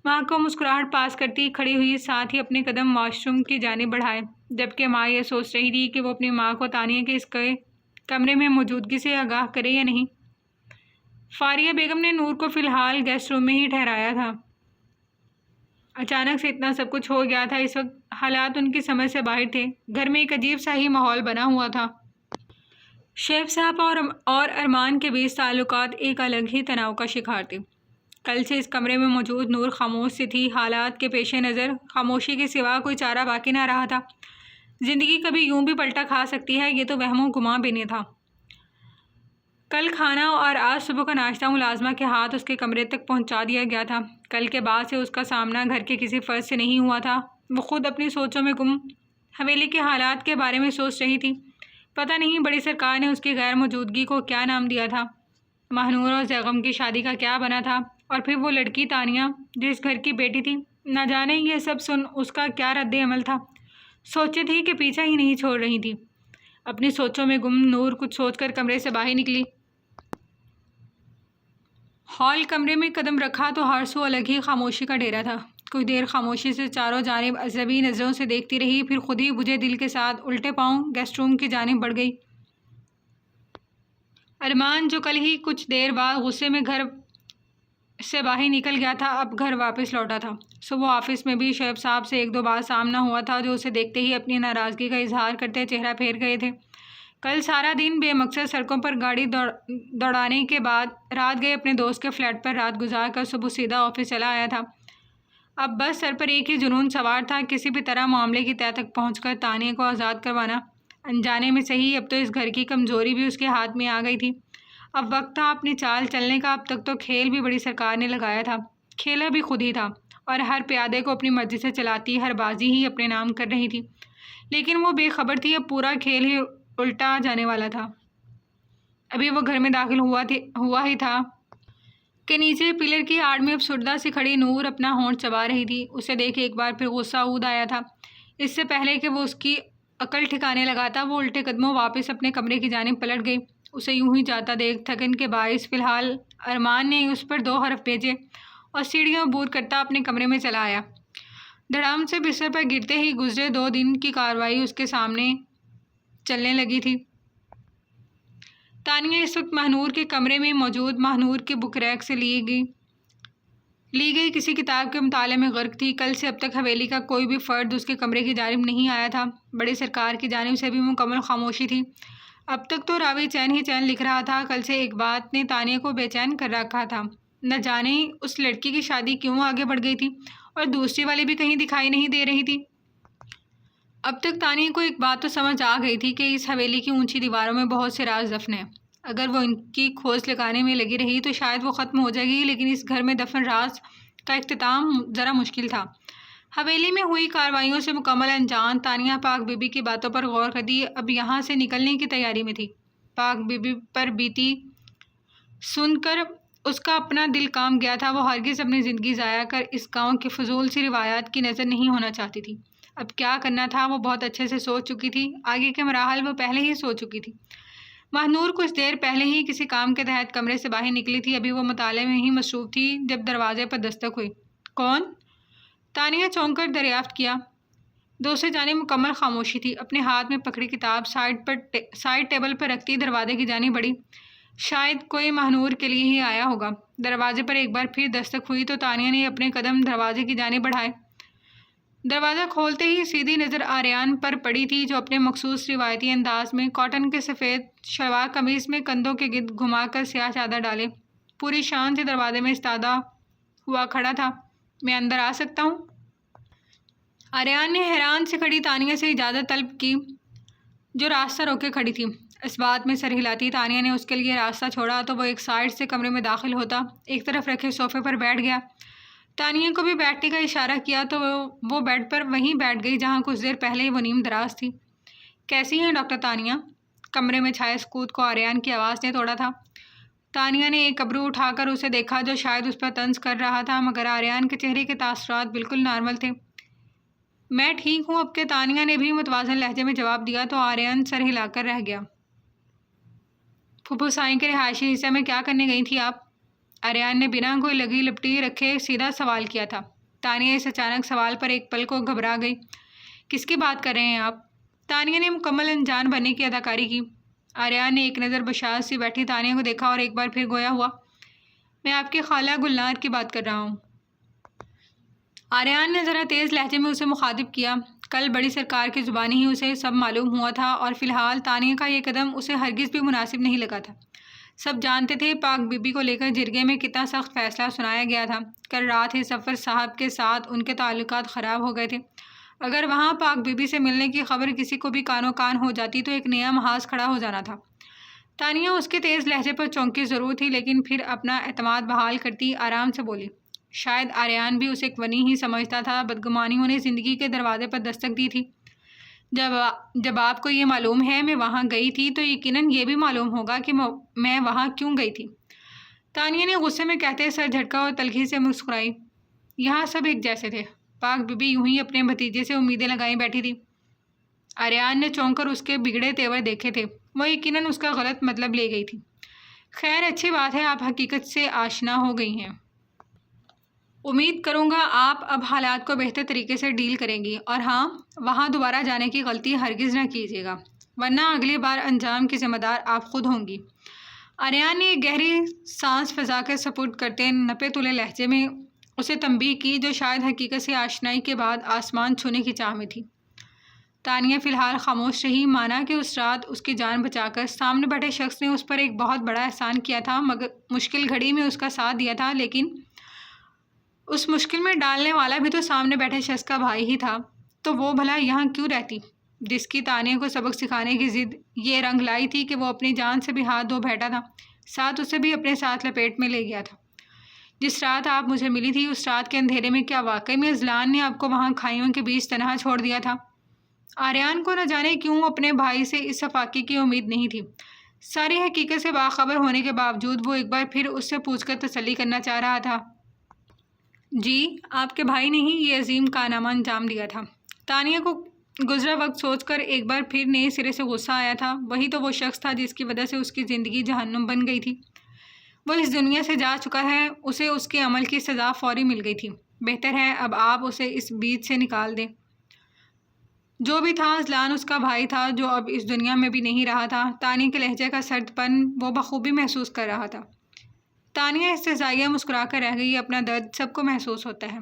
ماں کو مسکراہٹ پاس کرتی کھڑی ہوئی، ساتھ ہی اپنے قدم واش روم کی جانب بڑھائے، جبکہ ماں یہ سوچ رہی تھی کہ وہ اپنی ماں کو تانیہ کے اس کمرے میں موجودگی سے آگاہ کرے یا نہیں۔ فاریہ بیگم نے نور کو فی الحال گیسٹ روم میں ہی ٹھہرایا تھا۔ اچانک سے اتنا سب کچھ ہو گیا تھا، اس وقت حالات ان کی سمجھ سے باہر تھے۔ گھر میں ایک عجیب سا ہی ماحول بنا ہوا تھا۔ شیخ صاحب اور ارمان کے بیچ تعلقات ایک الگ ہی تناؤ کا شکار تھے۔ کل سے اس کمرے میں موجود نور خاموش سی تھی۔ حالات کے پیش نظر خاموشی کے سوا کوئی چارہ باقی نہ رہا تھا۔ زندگی کبھی یوں بھی پلٹا کھا سکتی ہے، یہ تو وہم و گمان بھی نہیں تھا۔ کل کھانا اور آج صبح کا ناشتہ ملازمہ کے ہاتھ اس کے کمرے تک پہنچا دیا گیا تھا۔ کل کے بعد سے اس کا سامنا گھر کے کسی فرد سے نہیں ہوا تھا۔ وہ خود اپنی سوچوں میں گم حویلی کے حالات کے بارے میں سوچ رہی تھی۔ پتہ نہیں بڑی سرکار نے اس کی غیر موجودگی کو کیا نام دیا تھا، مہنور اور زیغم کی شادی کا کیا بنا تھا، اور پھر وہ لڑکی تانیہ جس گھر کی بیٹی تھی، نہ جانے یہ سب سن اس کا کیا رد عمل تھا۔ سوچے تھی کہ پیچھا ہی نہیں چھوڑ رہی تھی۔ اپنی سوچوں میں گم نور کچھ سوچ کر کمرے سے باہر نکلی۔ ہال کمرے میں قدم رکھا تو ہر سو الگ ہی خاموشی کا ڈیرا تھا۔ کچھ دیر خاموشی سے چاروں جانب اجنبی نظروں سے دیکھتی رہی، پھر خود ہی بجھے دل کے ساتھ الٹے پاؤں گیسٹ روم کی جانب بڑھ گئی۔ ارمان جو کل ہی کچھ دیر بعد غصے میں گھر سے باہر نکل گیا تھا، اب گھر واپس لوٹا تھا۔ صبح آفس میں بھی شعیب صاحب سے ایک دو بار سامنا ہوا تھا، جو اسے دیکھتے ہی اپنی ناراضگی کا اظہار کرتے چہرہ پھیر گئے تھے۔ کل سارا دن بے مقصد سڑکوں پر گاڑی دوڑانے کے بعد رات گئے اپنے دوست کے فلیٹ پر رات گزار کر صبح سیدھا آفس چلا آیا تھا۔ اب بس سر پر ایک ہی جنون سوار تھا، کسی بھی طرح معاملے کی تہہ تک پہنچ کر تانیہ کو آزاد کروانا۔ انجانے میں صحیح، اب تو اس گھر کی کمزوری بھی اس کے ہاتھ میں آ گئی تھی۔ اب وقت تھا اپنی چال چلنے کا۔ اب تک تو کھیل بھی بڑی سرکار نے لگایا تھا، کھیلا بھی خود ہی تھا، اور ہر پیادے کو اپنی مرضی سے چلاتی ہر بازی ہی اپنے نام کر رہی تھی۔ لیکن وہ بے خبر تھی، اب پورا کھیل ہی الٹا جانے والا تھا۔ ابھی وہ گھر میں داخل ہوا ہی تھا کہ نیچے پلر کی آڑ میں افسردہ سے کھڑی نور اپنا ہونٹ چبا رہی تھی۔ اسے دیکھ ایک بار پھر غصہ عود آیا تھا۔ اس سے پہلے کہ وہ اس کی عقل ٹھکانے لگاتا، وہ الٹے قدموں واپس اپنے کمرے کی جانب پلٹ گئی۔ اسے یوں ہی جاتا دیکھ تھکن کے باعث فی الحال ارمان نے اس پر 2 حرف بھیجے اور سیڑھیوں عبور کرتا اپنے کمرے میں چلا آیا۔ دھڑام سے بستر پر گرتے ہی گزرے 2 دن کی کارروائی اس کے سامنے چلنے لگی تھی۔ تانیہ اس وقت مہنور کے کمرے میں موجود مہنور کے بک ریک سے لی گئی کسی کتاب کے مطالعے میں غرق تھی۔ کل سے اب تک حویلی کا کوئی بھی فرد اس کے کمرے کی جانب نہیں آیا تھا۔ بڑی سرکار کی جانب سے بھی مکمل خاموشی تھی۔ اب تک تو راوی چین ہی چین لکھ رہا تھا، کل سے ایک بات نے تانیہ کو بے چین کر رکھا تھا۔ نہ جانے اس لڑکی کی شادی کیوں آگے بڑھ گئی تھی، اور دوسری والی بھی کہیں دکھائی نہیں دے رہی تھی۔ اب تک تانیہ کو ایک بات تو سمجھ آ گئی تھی کہ اس حویلی کی اونچی دیواروں میں بہت سے راز دفن ہیں۔ اگر وہ ان کی کھوج لگانے میں لگی رہی تو شاید وہ ختم ہو جائے گی، لیکن اس گھر میں دفن راز کا اختتام ذرا مشکل تھا۔ حویلی میں ہوئی کارروائیوں سے مکمل انجان، تانیہ پاک بی بی کی باتوں پر غور کرتی اب یہاں سے نکلنے کی تیاری میں تھی۔ پاک بی بی پر بیتی سن کر اس کا اپنا دل کام گیا تھا۔ وہ ہرگز اپنی زندگی ضائع کر اس گاؤں کی فضول سی روایات کی نظر نہیں ہونا چاہتی تھی۔ اب کیا کرنا تھا وہ بہت اچھے سے سوچ چکی تھی۔ آگے کے مراحل وہ پہلے ہی سوچ چکی تھی۔ مہنور کچھ دیر پہلے ہی کسی کام کے تحت کمرے سے باہر نکلی تھی۔ ابھی وہ مطالعے میں ہی مصروف تھی جب دروازے پر دستک ہوئی۔ کون؟ تانیہ چونک کر دریافت کیا۔ دوسری جانب مکمل خاموشی تھی۔ اپنے ہاتھ میں پکڑی کتاب سائڈ ٹیبل پر رکھتی دروازے کی جانب بڑھی۔ شاید کوئی مہنور کے لیے ہی آیا ہوگا۔ دروازے پر ایک بار پھر دستک ہوئی تو تانیہ نے اپنے قدم دروازے کی جانب بڑھائے۔ دروازہ کھولتے ہی سیدھی نظر آریان پر پڑی تھی، جو اپنے مخصوص روایتی انداز میں کاٹن کے سفید شلوار قمیص میں کندھوں کے گرد گھما کر سیاہ چادر ڈالے پوری شان سے دروازے میں استادہ ہوا کھڑا تھا۔ میں اندر آ سکتا ہوں؟ آریان نے حیران سے کھڑی تانیہ سے اجازت طلب کی، جو راستہ روکے کھڑی تھی۔ اس بات میں سر ہلاتی تانیہ نے اس کے لیے راستہ چھوڑا تو وہ ایک سائڈ سے کمرے میں داخل ہوتا، ایک طرف رکھے صوفے پر بیٹھ گیا۔ تانیہ کو بھی بیٹھنے کا اشارہ کیا تو وہ بیڈ پر وہیں بیٹھ گئی جہاں کچھ دیر پہلے وہ نیم دراز تھی۔ کیسی ہیں ڈاکٹر تانیہ؟ کمرے میں چھائے سکوت کو آریان کی آواز نے توڑا تھا۔ تانیہ نے ایک ابرو اٹھا کر اسے دیکھا، جو شاید اس پر طنز کر رہا تھا، مگر آریان کے چہرے کے تاثرات بالکل نارمل تھے۔ میں ٹھیک ہوں اب کہ تانیہ نے بھی متوازن لہجے میں جواب دیا تو آریان سر ہلا کر رہ گیا۔ پھپھو سائیں کے رہائشی حصے میں کیا کرنے گئی تھی آپ؟ آریان نے بنا کوئی لگی لپٹی رکھے سیدھا سوال کیا تھا۔ تانیہ اس اچانک سوال پر ایک پل کو گھبرا گئی۔ کس کی بات کر رہے ہیں آپ؟ تانیہ نے مکمل انجان بننے کی اداکاری کی۔ آریان نے ایک نظر بشاش سی بیٹھی تانیہ کو دیکھا اور ایک بار پھر گویا ہوا، میں آپ کی خالہ گلنار کی بات کر رہا ہوں۔ آریان نے ذرا تیز لہجے میں اسے مخاطب کیا۔ کل بڑی سرکار کی زبانی ہی اسے سب معلوم ہوا تھا اور فی الحال تانیہ کا یہ قدم اسے ہرگز بھی مناسب نہیں لگا تھا۔ سب جانتے تھے پاک بی بی کو لے کر جرگے میں کتنا سخت فیصلہ سنایا گیا تھا۔ کل رات ہی ظفر صاحب کے ساتھ ان کے تعلقات خراب ہو گئے تھے۔ اگر وہاں پاک بی بی سے ملنے کی خبر کسی کو بھی کانوں کان ہو جاتی تو ایک نیا محاذ کھڑا ہو جانا تھا۔ تانیہ اس کے تیز لہجے پر چونکی ضرور تھی، لیکن پھر اپنا اعتماد بحال کرتی آرام سے بولی۔ شاید آریان بھی اسے ونی ہی سمجھتا تھا۔ بدگمانیوں نے زندگی کے دروازے پر دستک دی تھی۔ جب آپ کو یہ معلوم ہے میں وہاں گئی تھی تو یقیناً یہ بھی معلوم ہوگا کہ میں وہاں کیوں گئی تھی۔ تانیہ نے غصے میں کہتے سر جھٹکا اور تلخی سے مسکرائی۔ یہاں سب ایک جیسے تھے۔ پاک بی بی یوں ہی اپنے بھتیجے سے امیدیں لگائیں بیٹھی تھی۔ آریان نے چونک کر اس کے بگڑے تیور دیکھے تھے۔ وہ یقیناً اس کا غلط مطلب لے گئی تھی۔ خیر اچھی بات ہے آپ حقیقت سے آشنا ہو گئی ہیں۔ امید کروں گا آپ اب حالات کو بہتر طریقے سے ڈیل کریں گی، اور ہاں وہاں دوبارہ جانے کی غلطی ہرگز نہ کیجیے گا، ورنہ اگلی بار انجام کی ذمہ دار آپ خود ہوں گی۔ آریان نے ایک گہری سانس فضا کے سپرد کرتے نپے تلے لہجے میں اسے تنبیہ کی، جو شاید حقیقت سے آشنائی کے بعد آسمان چھونے کی چاہ میں تھی۔ تانیہ فی الحال خاموش رہی، مانا کہ اس رات اس کی جان بچا کر سامنے بیٹھے شخص نے اس پر ایک بہت بڑا احسان کیا تھا، مگر مشکل گھڑی میں اس کا ساتھ دیا تھا، لیکن اس مشکل میں ڈالنے والا بھی تو سامنے بیٹھے شخص کا بھائی ہی تھا۔ تو وہ بھلا یہاں کیوں رہتی، جس کی تانیہ کو سبق سکھانے کی ضد یہ رنگ لائی تھی کہ وہ اپنی جان سے بھی ہاتھ دھو بیٹھا تھا، ساتھ اسے بھی اپنے ساتھ لپیٹ میں لے گیا تھا۔ جس رات آپ مجھے ملی تھی اس رات کے اندھیرے میں کیا واقعی میں اذلان نے آپ کو وہاں کھائیوں کے بیچ تنہا چھوڑ دیا تھا؟ آریان کو نہ جانے کیوں اپنے بھائی سے اس صفاقی کی امید نہیں تھی۔ ساری حقیقت سے باخبر ہونے کے باوجود وہ ایک بار پھر اس سے پوچھ کر تسلی کرنا چاہ رہا تھا۔ جی آپ کے بھائی نے ہی یہ عظیم کارنامہ انجام دیا تھا۔ تانیہ کو گزرا وقت سوچ کر ایک بار پھر نئے سرے سے غصہ آیا تھا۔ وہی تو وہ شخص تھا جس کی وجہ سے اس کی زندگی جہنم بن گئی تھی۔ وہ اس دنیا سے جا چکا ہے، اسے اس کے عمل کی سزا فوری مل گئی تھی۔ بہتر ہے اب آپ اسے اس بیچ سے نکال دیں۔ جو بھی تھا اذلان اس کا بھائی تھا جو اب اس دنیا میں بھی نہیں رہا تھا۔ تانیہ کے لہجے کا سرد پن وہ بخوبی محسوس کر رہا تھا۔ تانیہ استہزائیہ مسکرا کر رہ گئی۔ اپنا درد سب کو محسوس ہوتا ہے،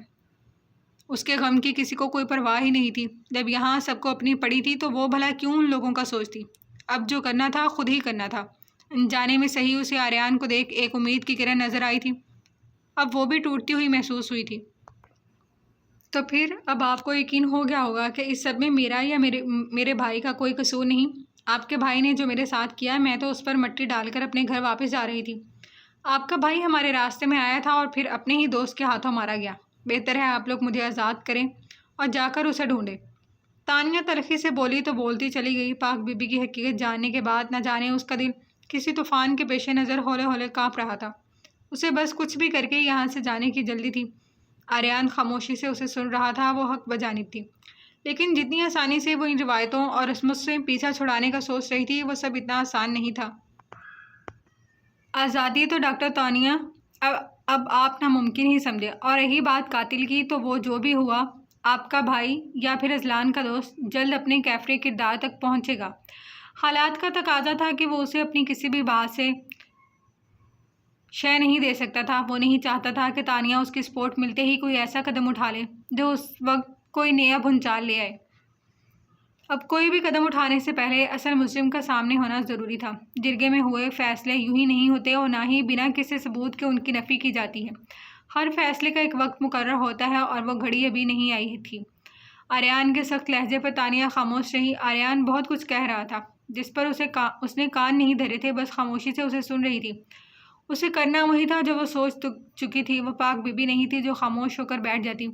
اس کے غم کی کسی کو کوئی پرواہ ہی نہیں تھی۔ جب یہاں سب کو اپنی پڑی تھی تو وہ بھلا کیوں ان لوگوں کا سوچتی؟ اب جو کرنا تھا خود ہی کرنا تھا۔ انجانے میں صحیح اسے آریان کو دیکھ ایک امید کی کرن نظر آئی تھی، اب وہ بھی ٹوٹتی ہوئی محسوس ہوئی تھی۔ تو پھر اب آپ کو یقین ہو گیا ہوگا کہ اس سب میں میرا یا میرے بھائی کا کوئی قصور نہیں۔ آپ کے بھائی نے جو میرے ساتھ کیا، میں تو اس پر مٹی ڈال کر اپنے گھر واپس جا رہی تھی۔ آپ کا بھائی ہمارے راستے میں آیا تھا اور پھر اپنے ہی دوست کے ہاتھوں مارا گیا۔ بہتر ہے آپ لوگ مجھے آزاد کریں اور جا کر اسے ڈھونڈیں۔ تانیہ تلخی سے بولی تو بولتی چلی گئی۔ پاک بی بی کی حقیقت جاننے کے بعد نہ جانے اس کا دل کسی طوفان کے پیش نظر ہولے ہولے کانپ رہا تھا۔ اسے بس کچھ بھی کر کے یہاں سے جانے کی جلدی تھی۔ آریان خاموشی سے اسے سن رہا تھا، وہ حق بجانب تھی، لیکن جتنی آسانی سے وہ ان روایتوں اور رسموں سے پیچھا چھڑانے کا سوچ رہی تھی وہ سب اتنا آسان نہیں تھا۔ آزادی تو ڈاکٹر تانیہ اب آپ ناممکن ہی سمجھے، اور رہی بات قاتل کی تو وہ جو بھی ہوا آپ کا بھائی یا پھر اذلان کا دوست جلد اپنے کیفری کردار تک پہنچے گا۔ حالات کا تقاضا تھا کہ وہ اسے اپنی کسی بھی بات سے شے نہیں دے سکتا تھا۔ وہ نہیں چاہتا تھا کہ تانیہ اس کی سپورٹ ملتے ہی کوئی ایسا قدم اٹھا لے جو اس وقت کوئی نیا بھنچال لے آئے۔ اب کوئی بھی قدم اٹھانے سے پہلے اصل مجرم کا سامنے ہونا ضروری تھا۔ جرگے میں ہوئے فیصلے یوں ہی نہیں ہوتے اور نہ ہی بنا کسی ثبوت کے ان کی نفی کی جاتی ہے۔ ہر فیصلے کا ایک وقت مقرر ہوتا ہے اور وہ گھڑی ابھی نہیں آئی تھی۔ آریان کے سخت لہجے پر تانیہ خاموش رہی۔ آریان بہت کچھ کہہ رہا تھا جس پر اس نے کان نہیں دھرے تھے، بس خاموشی سے اسے سن رہی تھی۔ اسے کرنا وہی تھا جو وہ سوچ چکی تھی۔ وہ پاک بی بی نہیں تھی جو خاموش ہو کر بیٹھ جاتی۔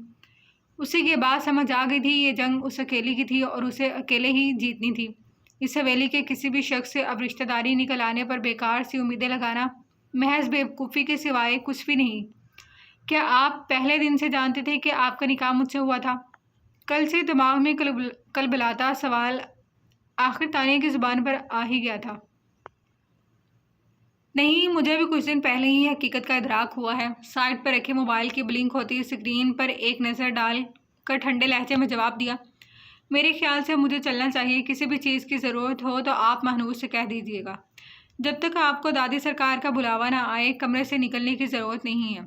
اسے یہ بات سمجھ آ گئی تھی یہ جنگ اس اکیلی کی تھی اور اسے اکیلے ہی جیتنی تھی۔ اس حویلی کے کسی بھی شخص سے اب رشتہ داری نکل آنے پر بیکار سی امیدیں لگانا محض بیوقوفی کے سوائے کچھ بھی نہیں۔ کیا آپ پہلے دن سے جانتے تھے کہ آپ کا نکاح مجھ سے ہوا تھا؟ کل سے دماغ میں کلبلاتا سوال آخر تانیہ کی زبان پر آ ہی گیا تھا۔ نہیں، مجھے بھی کچھ دن پہلے ہی حقیقت کا ادراک ہوا ہے۔ سائڈ پر رکھے موبائل کی بلنک ہوتی اسکرین پر ایک نظر ڈال کر ٹھنڈے لہجے میں جواب دیا۔ میرے خیال سے مجھے چلنا چاہیے۔ کسی بھی چیز کی ضرورت ہو تو آپ مہنور سے کہہ دیجیے گا۔ جب تک آپ کو دادی سرکار کا بلاوا نہ آئے کمرے سے نکلنے کی ضرورت نہیں ہے۔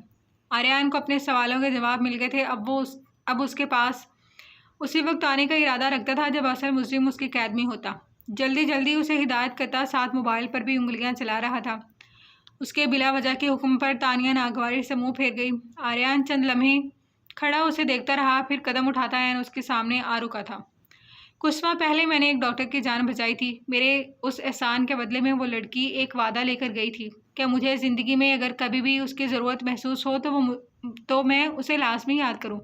آریان کو اپنے سوالوں کے جواب مل گئے تھے۔ اب وہ اب اس کے پاس اسی وقت آنے کا ارادہ رکھتا تھا جب اصل مجرم اس کی قید میں ہوتا۔ جلدی جلدی اسے ہدایت کرتا، ساتھ موبائل پر بھی انگلیاں چلا رہا تھا۔ اس کے بلا وجہ کے حکم پر تانیہ ناگواری سے منہ پھیر گئی۔ آریان چند لمحے کھڑا اسے دیکھتا رہا، پھر قدم اٹھاتا اس کے سامنے آ رکا تھا۔ کچھ ماہ پہلے میں نے ایک ڈاکٹر کی جان بچائی تھی۔ میرے اس احسان کے بدلے میں وہ لڑکی ایک وعدہ لے کر گئی تھی کہ مجھے زندگی میں اگر کبھی بھی اس کی ضرورت محسوس ہو تو میں اسے لازمی یاد کروں۔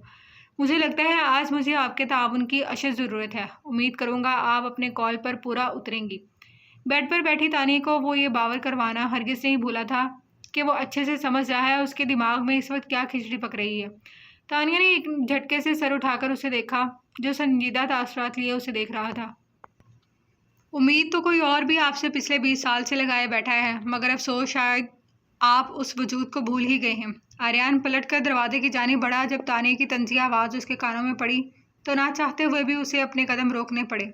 مجھے لگتا ہے آج مجھے آپ کے تعاون کی اشد ضرورت ہے۔ امید کروں گا آپ اپنے کال پر پورا اتریں گی۔ بیڈ پر بیٹھی تانیہ کو وہ یہ باور کروانا ہرگز نہیں بھولا تھا کہ وہ اچھے سے سمجھ رہا ہے اس کے دماغ میں اس وقت کیا کھچڑی پک رہی ہے۔ تانیہ نے ایک جھٹکے سے سر اٹھا کر اسے دیکھا، جو سنجیدہ تاثرات لیے اسے دیکھ رہا تھا۔ امید تو کوئی اور بھی آپ سے پچھلے 20 سال سے لگائے بیٹھا ہے، مگر افسوس شاید آپ اس وجود کو بھول ہی گئے ہیں۔ آریان پلٹ کر دروازے کی جانب بڑھا۔ جب تانیہ کی طنزیہ آواز اس کے کانوں میں پڑی تو نہ چاہتے ہوئے بھی اسے اپنے قدم روکنے پڑے۔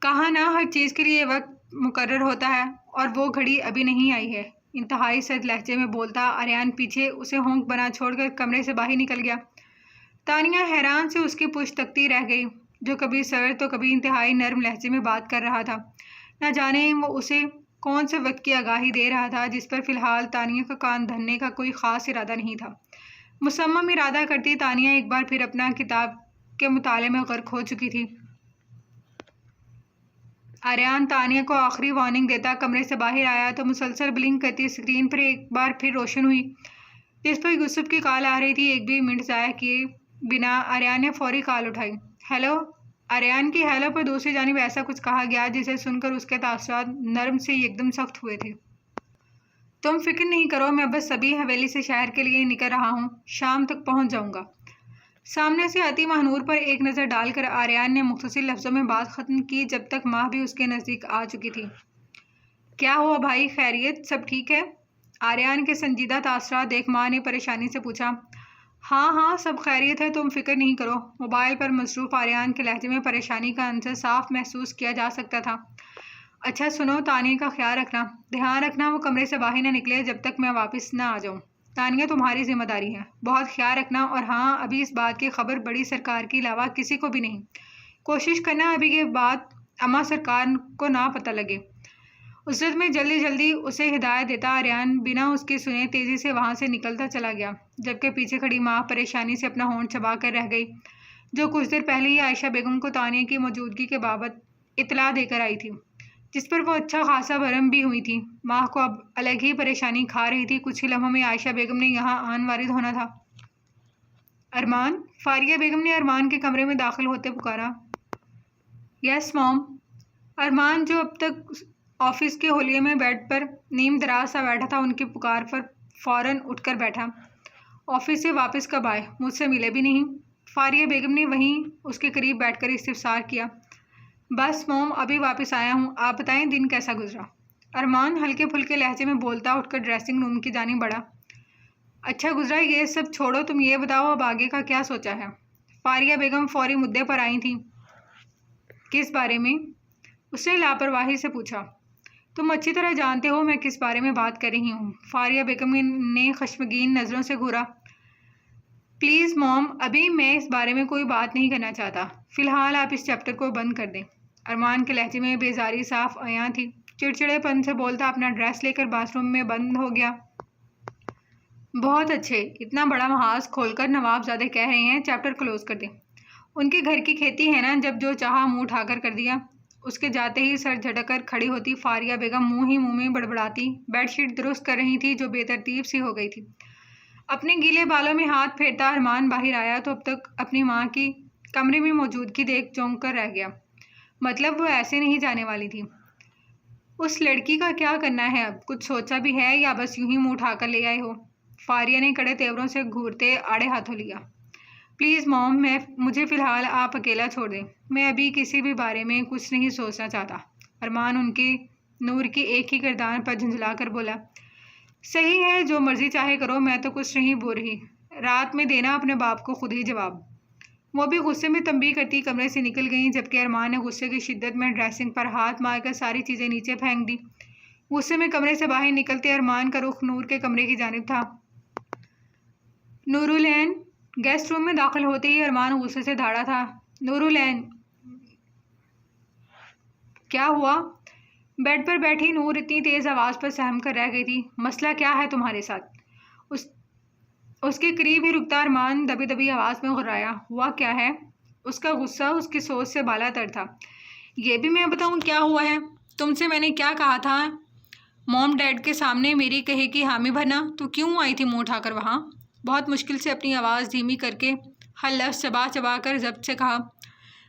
کہاں نہ ہر چیز کے لیے وقت مقرر ہوتا ہے، اور وہ گھڑی ابھی نہیں آئی ہے، انتہائی سرد لہجے میں بولتا آریان پیچھے اسے ہونک بنا چھوڑ کر کمرے سے باہر نکل گیا۔ تانیہ حیران سے اس کی پشت تکتی رہ گئی، جو کبھی سرد تو کبھی انتہائی نرم لہجے میں بات کر رہا تھا۔ نہ جانے وہ اسے کون سے وقت کی آگاہی دے رہا تھا جس پر فی الحال تانیہ کا کان دھرنے کا کوئی خاص ارادہ نہیں تھا۔ مصمم ارادہ کرتی تانیہ ایک بار پھر اپنا کتاب کے مطالعے میں غرق ہو چکی تھی۔ آریان تانیہ کو آخری وارننگ دیتا کمرے سے باہر آیا تو مسلسل بلنک کرتی اسکرین پر ایک بار پھر روشن ہوئی، جس پر یوسف کی کال آ رہی تھی۔ ایک بھی منٹ ضائع کیے بنا آریان نے فوری کال اٹھائی۔ ہیلو۔ آریان کی ہیلو پر دوسری جانب ایسا کچھ کہا گیا جسے سن کر اس کے تاثرات نرم سے یکدم سخت ہوئے تھے۔ تم فکر نہیں کرو، میں بس ابھی حویلی سے شہر کے لیے نکل رہا ہوں، شام تک پہنچ جاؤں گا۔ سامنے سے آتی ماہنور پر ایک نظر ڈال کر آریان نے مختصر لفظوں میں بات ختم کی، جب تک ماہ بھی اس کے نزدیک آ چکی تھی۔ کیا ہوا بھائی، خیریت؟ سب ٹھیک ہے؟ آریان کے سنجیدہ تاثرات دیکھ ماہ نے پریشانی سے پوچھا۔ ہاں سب خیریت ہے، تم فکر نہیں کرو۔ موبائل پر مصروف آریان کے لہجے میں پریشانی کا عنصر صاف محسوس کیا جا سکتا تھا۔ اچھا سنو، تانیہ کا خیال رکھنا، دھیان رکھنا وہ کمرے سے باہر نہ نکلے جب تک میں واپس نہ آ جاؤں۔ تانیہ تمہاری ذمہ داری ہے، بہت خیال رکھنا، اور ہاں ابھی اس بات کی خبر بڑی سرکار کے علاوہ کسی کو بھی نہیں۔ کوشش کرنا ابھی یہ بات اماں سرکار کو نہ پتہ لگے۔ عزت میں جلدی جلدی اسے ہدایت دیتا آریان بنا اس کی سنے تیزی سے وہاں سے نکلتا چلا گیا، جبکہ پیچھے کھڑی ماں پریشانی سے اپنا ہونٹ چبا کر رہ گئی، جو کچھ دیر پہلے ہی عائشہ بیگم کو تانیہ کی موجودگی کے بابت اطلاع دے کر آئی تھی، جس پر وہ اچھا خاصا بھرم بھی ہوئی تھی۔ ماہ کو اب الگ ہی پریشانی کھا رہی تھی۔ کچھ ہی لمحوں میں عائشہ بیگم نے یہاں آن وارد ہونا تھا۔ ارمان؟ فاریہ بیگم نے ارمان کے کمرے میں داخل ہوتے پکارا۔ یس موم۔ ارمان، جو اب تک آفس کے حلیے میں بیڈ پر نیم دراز سا بیٹھا تھا، ان کی پکار پر فوراً اٹھ کر بیٹھا۔ آفس سے واپس کب آئے؟ مجھ سے ملے بھی نہیں؟ فاریہ بیگم نے وہیں اس کے قریب بیٹھ کر استفسار کیا۔ بس موم، ابھی واپس آیا ہوں، آپ بتائیں دن کیسا گزرا؟ ارمان ہلکے پھلکے لہجے میں بولتا اٹھ کر ڈریسنگ روم کی جانب بڑھا۔ اچھا گزرا، یہ سب چھوڑو، تم یہ بتاؤ اب آگے کا کیا سوچا ہے؟ فاریہ بیگم فوری مدعے پر آئی تھیں۔ کس بارے میں؟ اس نے لاپرواہی سے پوچھا۔ تم اچھی طرح جانتے ہو میں کس بارے میں بات کر رہی ہوں۔ فاریہ بیگم نے خشمگین نظروں سے گھورا۔ پلیز موم، ابھی میں اس بارے میں کوئی بات نہیں کرنا چاہتا، فی الحال آپ اس چیپٹر کو بند کر دیں۔ ارمان کے لہجے میں بیزاری صاف عیاں تھی۔ چڑچڑے پن سے بولتا اپنا ڈریس لے کر باتھ روم میں بند ہو گیا۔ بہت اچھے، اتنا بڑا محاذ کھول کر نواب زادے کہہ رہے ہیں چیپٹر کلوز کر دیں۔ ان کے گھر کی کھیتی ہے نا، جب جو چاہا منہ اٹھا کر دیا۔ اس کے جاتے ہی سر جھٹک کر کھڑی ہوتی فاریہ بیگم منہ ہی منہ میں بڑبڑاتی بیڈ شیٹ درست کر رہی تھی، جو بے ترتیب سی ہو گئی تھی۔ اپنے گیلے بالوں میں ہاتھ پھیرتا ارمان باہر آیا تو اب تک اپنی ماں کی کمرے میں موجودگی دیکھ چونک کر رہ گیا۔ مطلب وہ ایسے نہیں جانے والی تھی۔ اس لڑکی کا کیا کرنا ہے اب؟ کچھ سوچا بھی ہے یا بس یوں ہی منہ اٹھا کر لے آئے ہو؟ فاریہ نے کڑے تیوروں سے گھورتے آڑے ہاتھوں لیا۔ پلیز موم، مجھے فی الحال آپ اکیلا چھوڑ دیں، میں ابھی کسی بھی بارے میں کچھ نہیں سوچنا چاہتا۔ ارمان ان کی نور کی ایک ہی گردان پر جھنجھلا کر بولا۔ صحیح ہے، جو مرضی چاہے کرو، میں تو کچھ نہیں بول رہی، رات میں دینا اپنے باپ کو خود ہی جواب۔ وہ بھی غصے میں تنبیہ کرتی کمرے سے نکل گئیں، جبکہ ارمان نے غصے کی شدت میں ڈریسنگ پر ہاتھ مار کر ساری چیزیں نیچے پھینک دی۔ غصے میں کمرے سے باہر نکلتے ارمان کا رخ نور کے کمرے کی جانب تھا۔ نورالعین، گیسٹ روم میں داخل ہوتے ہی ارمان غصے سے دھاڑا تھا۔ نورالعین، کیا ہوا؟ بیڈ پر بیٹھی نور اتنی تیز آواز پر سہم کر رہ گئی تھی۔ مسئلہ کیا ہے تمہارے ساتھ؟ اس کے قریب ہی رکتا ارمان دبی دبی آواز میں غرایا۔ ہوا کیا ہے؟ اس کا غصہ اس کی سوچ سے بالا تر تھا۔ یہ بھی میں بتاؤں کیا ہوا ہے؟ تم سے میں نے کیا کہا تھا موم ڈیڈ کے سامنے میری کہے کی حامی بھرنا؟ تو کیوں آئی تھی منہ اٹھا کر وہاں؟ بہت مشکل سے اپنی آواز دھیمی کر کے ہر لفظ چبا چبا کر ضبط سے کہا۔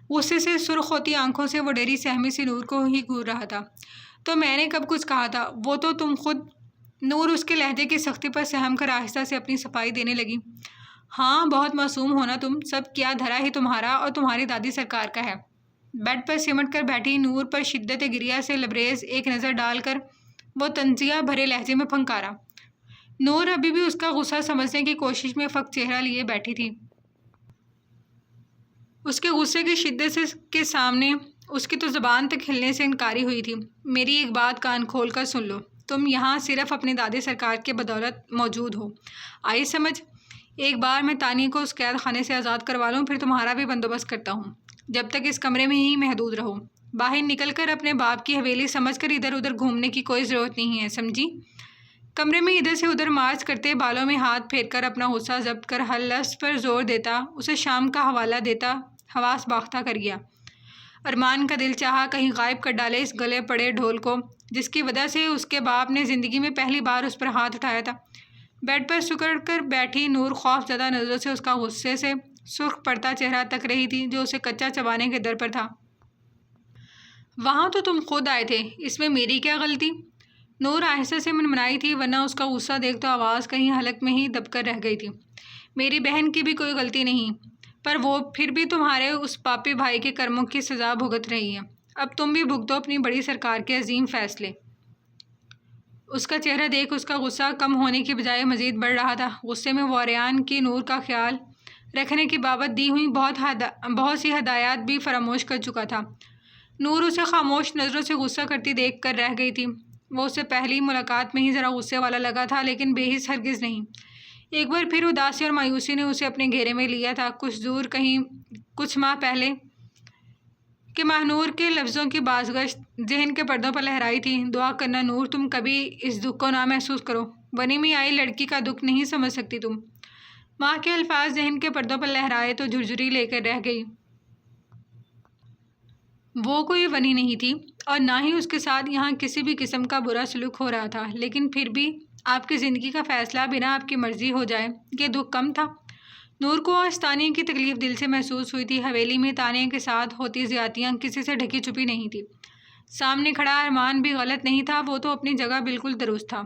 غصے سے سرخ ہوتی آنکھوں سے وہ ڈری سہمی سی نور کو ہی گھور رہا تھا۔ تو میں نے کب کچھ کہا تھا؟ وہ تو تم خود۔ نور اس کے لہجے کی سختی پر سہم کر آہستہ سے اپنی صفائی دینے لگی۔ ہاں، بہت معصوم ہونا تم، سب کیا دھرا ہی تمہارا اور تمہاری دادی سرکار کا ہے۔ بیڈ پر سمٹ کر بیٹھی نور پر شدت گریہ سے لبریز ایک نظر ڈال کر وہ تنزیہ بھرے لہجے میں پھنکارا۔ نور ابھی بھی اس کا غصہ سمجھنے کی کوشش میں فک چہرہ لیے بیٹھی تھی۔ اس کے غصے کی شدت کے سامنے اس کی تو زبان تک ہلنے سے انکاری ہوئی تھی۔ میری ایک بات کان کھول کر سن لو، تم یہاں صرف اپنی دادی سرکار کے بدولت موجود ہو، آئی سمجھ؟ ایک بار میں تانیہ کو اس قید خانے سے آزاد کروا لوں، پھر تمہارا بھی بندوبست کرتا ہوں۔ جب تک اس کمرے میں ہی محدود رہو، باہر نکل کر اپنے باپ کی حویلی سمجھ کر ادھر ادھر گھومنے کی کوئی ضرورت نہیں ہے، سمجھی؟ کمرے میں ادھر سے ادھر مارچ کرتے، بالوں میں ہاتھ پھیر کر اپنا غصہ ضبط کر ہر لفظ پر زور دیتا، اسے شام کا حوالہ دیتا حواس باختہ کر گیا۔ ارمان کا دل چاہا کہیں غائب کر ڈالے اس گلے پڑے ڈھول کو، جس کی وجہ سے اس کے باپ نے زندگی میں پہلی بار اس پر ہاتھ اٹھایا تھا۔ بیڈ پر سکڑ کر بیٹھی نور خوف زدہ نظروں سے اس کا غصے سے سرخ پڑتا چہرہ تک رہی تھی جو اسے کچا چبانے کے در پر تھا۔ وہاں تو تم خود آئے تھے، اس میں میری کیا غلطی؟ نور آہستہ سے منمنائی تھی، ورنہ اس کا غصہ دیکھ تو آواز کہیں حلق میں ہی دب کر رہ گئی تھی۔ میری بہن کی بھی کوئی غلطی نہیں، پر وہ پھر بھی تمہارے اس پاپی بھائی کے کرموں کی سزا بھگت رہی ہے۔ اب تم بھی بھگتو اپنی بڑی سرکار کے عظیم فیصلے۔ اس کا چہرہ دیکھ اس کا غصہ کم ہونے کی بجائے مزید بڑھ رہا تھا۔ غصے میں وہ عریان کی نور کا خیال رکھنے کی بابت دی ہوئی بہت سی ہدایات بھی فراموش کر چکا تھا۔ نور اسے خاموش نظروں سے غصہ کرتی دیکھ کر رہ گئی تھی۔ وہ اسے پہلی ملاقات میں ہی ذرا غصے والا لگا تھا، لیکن بے حس ہرگز نہیں۔ ایک بار پھر اداسی اور مایوسی نے اسے اپنے گھیرے میں لیا تھا، کچھ دور کہیں کچھ ماہ پہلے کہ ماہنور کے لفظوں کی بازگشت ذہن کے پردوں پر لہرائی تھی۔ دعا کرنا نور تم کبھی اس دکھ کو نہ محسوس کرو، بنی میں آئی لڑکی کا دکھ نہیں سمجھ سکتی تم۔ ماں کے الفاظ ذہن کے پردوں پر لہرائے تو جھرجھری لے کر رہ گئی۔ وہ کوئی ونی نہیں تھی اور نہ ہی اس کے ساتھ یہاں کسی بھی قسم کا برا سلوک ہو رہا تھا، لیکن پھر بھی آپ کی زندگی کا فیصلہ بنا آپ کی مرضی ہو جائے، یہ دکھ کم تھا؟ نور کو آج تانیہ کی تکلیف دل سے محسوس ہوئی تھی۔ حویلی میں تانیہ کے ساتھ ہوتی زیادتیاں کسی سے ڈھکی چھپی نہیں تھی۔ سامنے کھڑا ارمان بھی غلط نہیں تھا، وہ تو اپنی جگہ بالکل درست تھا۔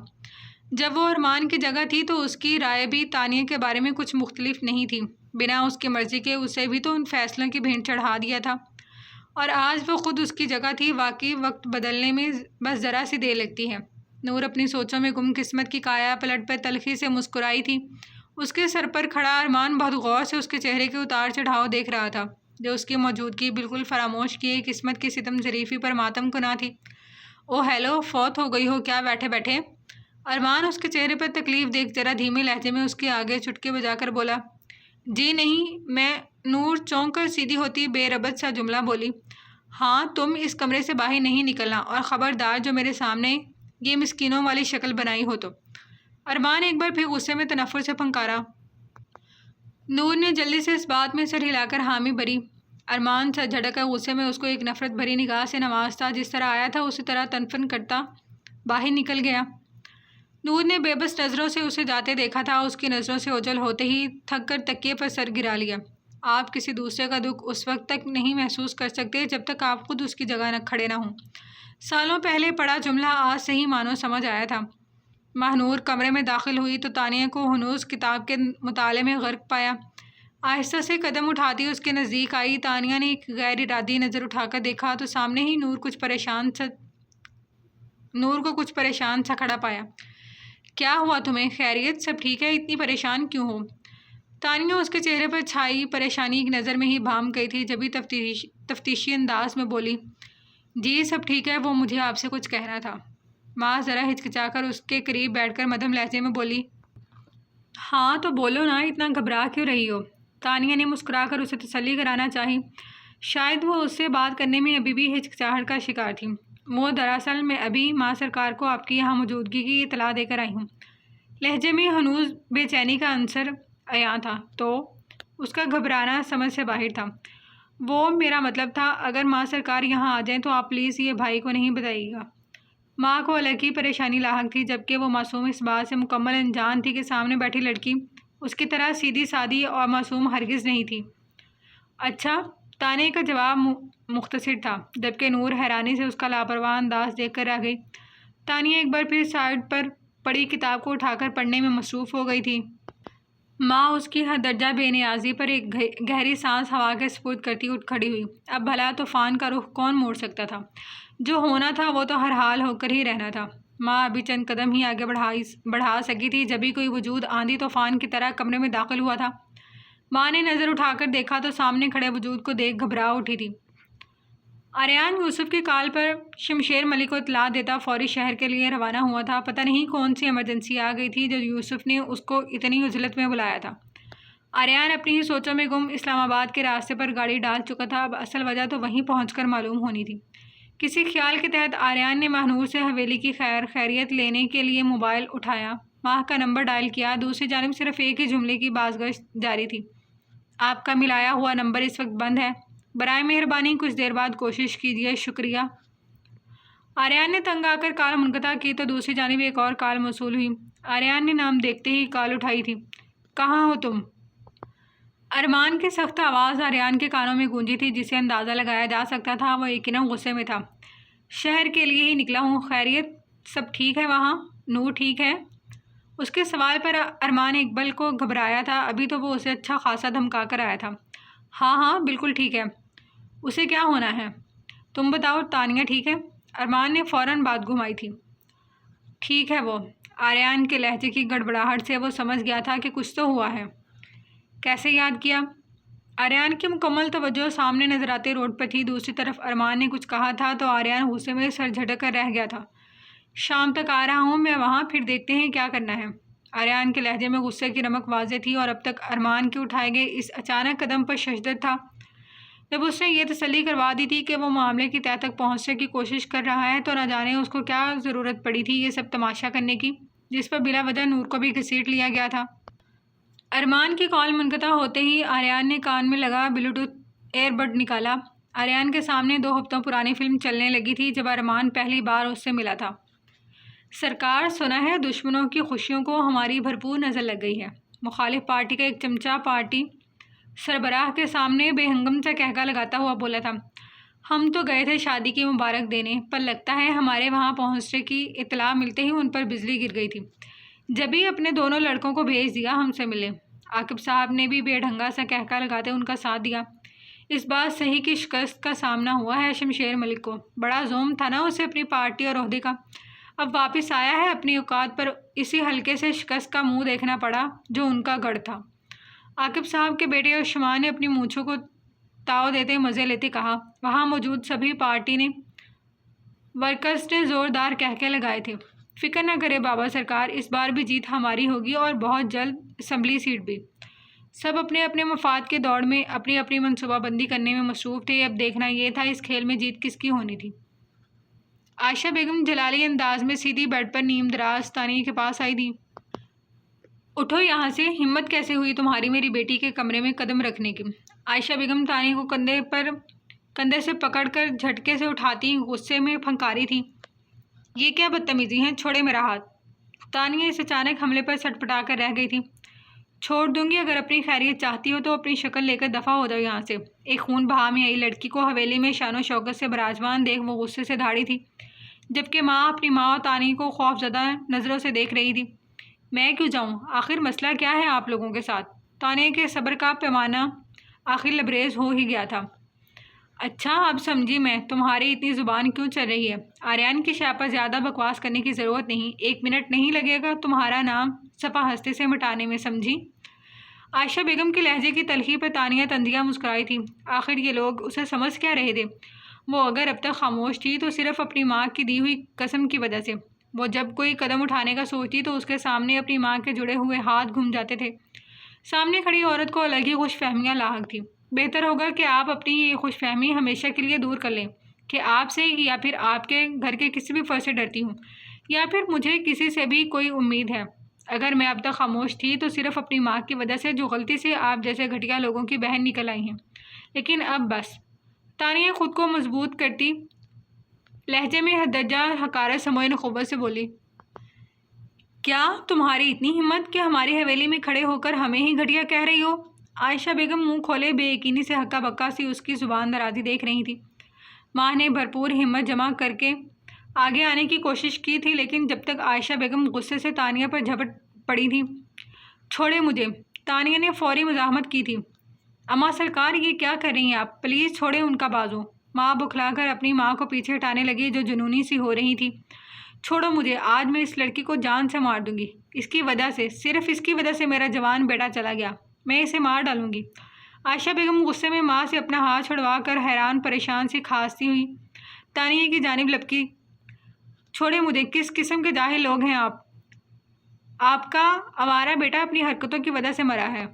جب وہ ارمان کی جگہ تھی تو اس کی رائے بھی تانیہ کے بارے میں کچھ مختلف نہیں تھی۔ بنا اس کی مرضی کے اسے بھی تو ان فیصلوں کی بھینٹ چڑھا دیا تھا، اور آج وہ خود اس کی جگہ تھی۔ واقعی وقت بدلنے میں بس ذرا سی دیر لگتی ہے۔ نور اپنی سوچوں میں گم قسمت کی کایا پلٹ پر تلخی سے مسکرائی تھی۔ اس کے سر پر کھڑا ارمان بہت غور سے اس کے چہرے کے اتار چڑھاؤ دیکھ رہا تھا، جو اس کی موجودگی بالکل فراموش کیے قسمت کی ستم ظریفی پر ماتم کنا تھی۔ او ہیلو، فوت ہو گئی ہو کیا بیٹھے بیٹھے؟ ارمان اس کے چہرے پر تکلیف دیکھ ذرا دھیمے لہجے میں اس کے آگے چٹکے بجا کر بولا، جی نہیں میں۔ نور چونک کر سیدھی ہوتی بے ربط سا جملہ بولی، ہاں تم اس کمرے سے باہر نہیں نکلنا، اور خبردار جو میرے سامنے یہ مسکینوں والی شکل بنائی ہو تو۔ ارمان ایک بار پھر غصے میں تنفر سے پھنکارا۔ نور نے جلدی سے اس بات میں سر ہلا کر حامی بھری۔ ارمان سر جھٹک کر غصے میں اس کو ایک نفرت بھری نگاہ سے نوازتا، جس طرح آیا تھا اسی طرح تنفن کرتا باہر نکل گیا۔ نور نے بے بس نظروں سے اسے جاتے دیکھا تھا، اس کی نظروں سے اوجھل ہوتے ہی تھک کر تکیے پر سر گرا لیا۔ آپ کسی دوسرے کا دکھ اس وقت تک نہیں محسوس کر سکتے جب تک آپ خود اس کی جگہ نہ کھڑے نہ ہوں۔ سالوں پہلے پڑھا جملہ آج صحیح معنوں سمجھ آیا تھا۔ ماہنور کمرے میں داخل ہوئی تو تانیہ کو ہنوز کتاب کے مطالعے میں غرق پایا۔ آہستہ سے قدم اٹھاتی اس کے نزدیک آئی۔ تانیہ نے ایک غیر ارادی نظر اٹھا کر دیکھا تو سامنے ہی نور کو کچھ پریشان سا کھڑا پایا۔ کیا ہوا تمہیں؟ خیریت؟ سب ٹھیک ہے؟ اتنی پریشان کیوں ہو؟ تانیہ اس کے چہرے پر چھائی پریشانی ایک نظر میں ہی بھام گئی تھی، جبھی تفتیشی انداز میں بولی، جی سب ٹھیک ہے، وہ مجھے آپ سے کچھ کہنا تھا۔ ماں ذرا ہچکچا کر اس کے قریب بیٹھ کر مدھم لہجے میں بولی، ہاں تو بولو نا، اتنا گھبرا کیوں رہی ہو؟ تانیہ نے مسکرا کر اسے تسلی کرانا چاہی۔ شاید وہ اس سے بات کرنے میں ابھی بھی ہچکچاہٹ کا شکار تھی۔ وہ دراصل میں ابھی ماں سرکار کو آپ کی یہاں موجودگی کی اطلاع دے کر آئی ہوں۔ لہجے میں ہنوز بے چینی کا عنصر عیاں تھا، تو اس کا گھبرانا سمجھ سے باہر تھا۔ وہ میرا مطلب تھا، اگر ماں سرکار یہاں آ جائیں تو آپ پلیز یہ بھائی کو نہیں بتائیے گا۔ ماں کو الگ ہی پریشانی لاحق تھی، جبکہ وہ معصوم اس بات سے مکمل انجان تھی کہ سامنے بیٹھی لڑکی اس کی طرح سیدھی سادی اور معصوم ہرگز نہیں تھی۔ اچھا، تانے کا جواب مختصر تھا، جبکہ نور حیرانی سے اس کا لاپرواہ انداز دیکھ کر رہ گئی۔ تانیہ ایک بار پھر سائیڈ پر پڑی کتاب کو اٹھا کر پڑھنے میں مصروف ہو گئی تھی۔ ماں اس کی حد درجہ بے نیازی پر ایک گہری سانس ہوا کے سپرد کرتی اٹھ کھڑی ہوئی۔ اب بھلا طوفان کا رخ کون موڑ سکتا تھا؟ جو ہونا تھا وہ تو ہر حال ہو کر ہی رہنا تھا۔ ماں ابھی چند قدم ہی آگے بڑھا سکی تھی جبھی کوئی وجود آندھی طوفان کی طرح کمرے میں داخل ہوا تھا۔ ماں نے نظر اٹھا کر دیکھا تو سامنے کھڑے وجود کو دیکھ گھبرا اٹھی تھی۔ آریان یوسف کی کال پر شمشیر ملک کو اطلاع دیتا فوری شہر کے لیے روانہ ہوا تھا۔ پتہ نہیں کون سی ایمرجنسی آ گئی تھی جو یوسف نے اس کو اتنی عجلت میں بلایا تھا۔ آریان اپنی ہی سوچوں میں گم اسلام آباد کے راستے پر گاڑی ڈال چکا تھا۔ اب اصل وجہ تو وہیں پہنچ کر معلوم ہونی تھی۔ کسی خیال کے تحت آریان نے ماہنور سے حویلی کی خیریت لینے کے لیے موبائل اٹھایا، ماں کا نمبر ڈائل کیا۔ دوسری جانب صرف ایک ہی جملے کی بازگشت جاری تھی: آپ کا ملایا ہوا نمبر اس وقت بند ہے، برائے مہربانی کچھ دیر بعد کوشش کیجیے، شکریہ۔ آریان نے تنگ آ کر کال منقطع کی تو دوسری جانب ایک اور کال موصول ہوئی۔ آریان نے نام دیکھتے ہی کال اٹھائی تھی۔ کہاں ہو تم؟ ارمان کی سخت آواز آریان کے کانوں میں گونجی تھی، جسے اندازہ لگایا جا سکتا تھا وہ یقیناً غصے میں تھا۔ شہر کے لیے ہی نکلا ہوں، خیریت؟ سب ٹھیک ہے وہاں؟ نور ٹھیک ہے؟ اس کے سوال پر ارمان اقبال کو گھبرایا تھا، ابھی تو وہ اسے اچھا خاصا دھمکا کر آیا تھا۔ ہاں ہاں بالکل ٹھیک ہے، اسے کیا ہونا ہے؟ تم بتاؤ، تانیہ ٹھیک ہے؟ ارمان نے فوراً بات گھمائی تھی۔ ٹھیک ہے وہ۔ آریان کے لہجے کی گڑبڑاہٹ سے وہ سمجھ گیا تھا کہ کچھ تو ہوا ہے۔ کیسے یاد کیا؟ آریان کی مکمل توجہ سامنے نظر آتے روڈ پر تھی۔ دوسری طرف ارمان نے کچھ کہا تھا تو آریان غصے میں سر جھٹک کر رہ گیا تھا۔ شام تک آ رہا ہوں میں وہاں، پھر دیکھتے ہیں کیا کرنا ہے۔ آریان کے لہجے میں غصے کی رمق واضح تھی اور اب تک ارمان کے اٹھائے گئے اس اچانک قدم پر ششدر تھا۔ جب اس نے یہ تسلی کروا دی تھی کہ وہ معاملے کی تہہ تک پہنچنے کی کوشش کر رہا ہے تو نہ جانے اس کو کیا ضرورت پڑی تھی یہ سب تماشا کرنے کی، جس پر بلا وجہ نور کو بھی گھسیٹ لیا گیا تھا۔ ارمان کی کال منقطع ہوتے ہی آریان نے کان میں لگا بلوٹوتھ ایئر بڈ نکالا۔ آریان کے سامنے 2 ہفتوں پرانی فلم چلنے لگی تھی جب ارمان پہلی بار اس سے ملا تھا۔ سرکار، سنا ہے دشمنوں کی خوشیوں کو ہماری بھرپور نظر لگ گئی ہے۔ مخالف پارٹی کا ایک چمچہ پارٹی سربراہ کے سامنے بے ہنگم سے کہکا لگاتا ہوا بولا تھا۔ ہم تو گئے تھے شادی کی مبارک دینے، پر لگتا ہے ہمارے وہاں پہنچنے کی اطلاع ملتے ہی ان پر بجلی گر گئی تھی، جبھی اپنے دونوں لڑکوں کو بھیج دیا ہم سے ملے۔ عاقب صاحب نے بھی بے ڈھنگا سا کہکا لگاتے ان کا ساتھ دیا۔ اس بات صحیح کی شکست کا سامنا ہوا ہے شمشیر ملک کو، بڑا زوم تھا نا اسے اپنی پارٹی اور عہدے کا، اب واپس آیا ہے اپنی اوقات پر، اسی ہلکے سے شکست کا منہ دیکھنا پڑا جو ان کا گڑھ تھا۔ عاقب صاحب کے بیٹے اور شمع نے اپنی مونچھوں کو تاؤ دیتے مزے لیتے کہا۔ وہاں موجود سبھی پارٹی نے ورکرز نے زوردار کہکے لگائے تھے۔ فکر نہ کرے بابا سرکار، اس بار بھی جیت ہماری ہوگی اور بہت جلد اسمبلی سیٹ بھی۔ سب اپنے اپنے مفاد کے دوڑ میں اپنی اپنی منصوبہ بندی کرنے میں مصروف تھے۔ اب دیکھنا یہ تھا اس کھیل میں جیت کس کی ہونی تھی۔ عائشہ بیگم جلالی انداز میں سیدھی بیڈ پر نیم دراز تانیہ کے پاس آئی تھی۔ اٹھو یہاں سے، ہمت کیسے ہوئی تمہاری میری بیٹی کے کمرے میں قدم رکھنے کی؟ عائشہ بیگم تانیہ کو کندھے سے پکڑ کر جھٹکے سے اٹھاتی غصے میں پھنکاری تھی۔ یہ کیا بدتمیزی ہے، چھوڑے میرا ہاتھ۔ تانیہ اس اچانک حملے پر سٹپٹا کر رہ گئی تھی۔ چھوڑ دوں گی، اگر اپنی خیریت چاہتی ہو تو اپنی شکل لے کر دفع ہو جاؤ یہاں سے۔ ایک خون بہا میں آئی لڑکی کو حویلی میں شان و شوکت سے براجمان دیکھ وہ غصے سے دھاڑی تھی، جبکہ ماں اپنی ماں اور تانیہ کو خوف زدہ نظروں سے دیکھ رہی تھی۔ میں کیوں جاؤں؟ آخر مسئلہ کیا ہے آپ لوگوں کے ساتھ؟ تانیہ کے صبر کا پیمانہ آخر لبریز ہو ہی گیا تھا۔ اچھا اب سمجھی میں، تمہاری اتنی زبان کیوں چل رہی ہے؟ آریان کی شاہ پر زیادہ بکواس کرنے کی ضرورت نہیں، 1 منٹ نہیں لگے گا تمہارا نام صفحہ ہستی سے مٹانے میں، سمجھی؟ عائشہ بیگم کے لہجے کی تلخی پر تانیہ تندیہ مسکرائی تھی۔ آخر یہ لوگ اسے سمجھ کیا رہے تھے؟ وہ اگر اب تک خاموش تھی تو صرف اپنی ماں کی دی ہوئی قسم کی وجہ سے۔ وہ جب کوئی قدم اٹھانے کا سوچتی تو اس کے سامنے اپنی ماں کے جڑے ہوئے ہاتھ گھوم جاتے تھے۔ سامنے کھڑی عورت کو الگ ہی خوش فہمیاں لاحق تھیں۔ بہتر ہوگا کہ آپ اپنی یہ خوش فہمی ہمیشہ کے لیے دور کر لیں کہ آپ سے یا پھر آپ کے گھر کے کسی بھی فرد سے ڈرتی ہوں، یا پھر مجھے کسی سے بھی کوئی امید ہے۔ اگر میں اب تک خاموش تھی تو صرف اپنی ماں کی وجہ سے، جو غلطی سے آپ جیسے گھٹیا لوگوں کی بہن نکل آئی ہیں۔ لیکن اب بس۔ تانیہ خود کو مضبوط کرتی لہجے میں درجہ حقارت سموئے نخوت سے بولی، کیا تمہاری اتنی ہمت کہ ہماری حویلی میں کھڑے ہو کر ہمیں ہی گھٹیا کہہ رہی ہو؟ عائشہ بیگم منہ کھولے بے یقینی سے ہکا بکا سی اس کی زبان درازی دیکھ رہی تھی۔ ماں نے بھرپور ہمت جمع کر کے آگے آنے کی کوشش کی تھی، لیکن جب تک عائشہ بیگم غصے سے تانیہ پر جھپٹ پڑی تھی۔ چھوڑے مجھے، تانیہ نے فوری مزاحمت کی تھی۔ اماں سرکار، یہ کیا کر رہی ہیں آپ؟ پلیز چھوڑیں ان کا بازو۔ ماں بکھلا کر اپنی ماں کو پیچھے ہٹانے لگی جو جنونی سی ہو رہی تھی۔ چھوڑو مجھے، آج میں اس لڑکی کو جان سے مار دوں گی۔ اس کی وجہ سے، صرف اس کی وجہ سے میرا جوان بیٹا چلا گیا۔ میں اسے مار ڈالوں گی۔ عائشہ بیگم غصے میں ماں سے اپنا ہاتھ چھڑوا کر حیران پریشان سی کھانستی ہوئی تانیہ کی جانب لپکی۔ چھوڑے مجھے، کس قسم کے جاہل لوگ ہیں آپ؟ آپ کا آوارہ بیٹا اپنی حرکتوں کی وجہ سے مرا ہے۔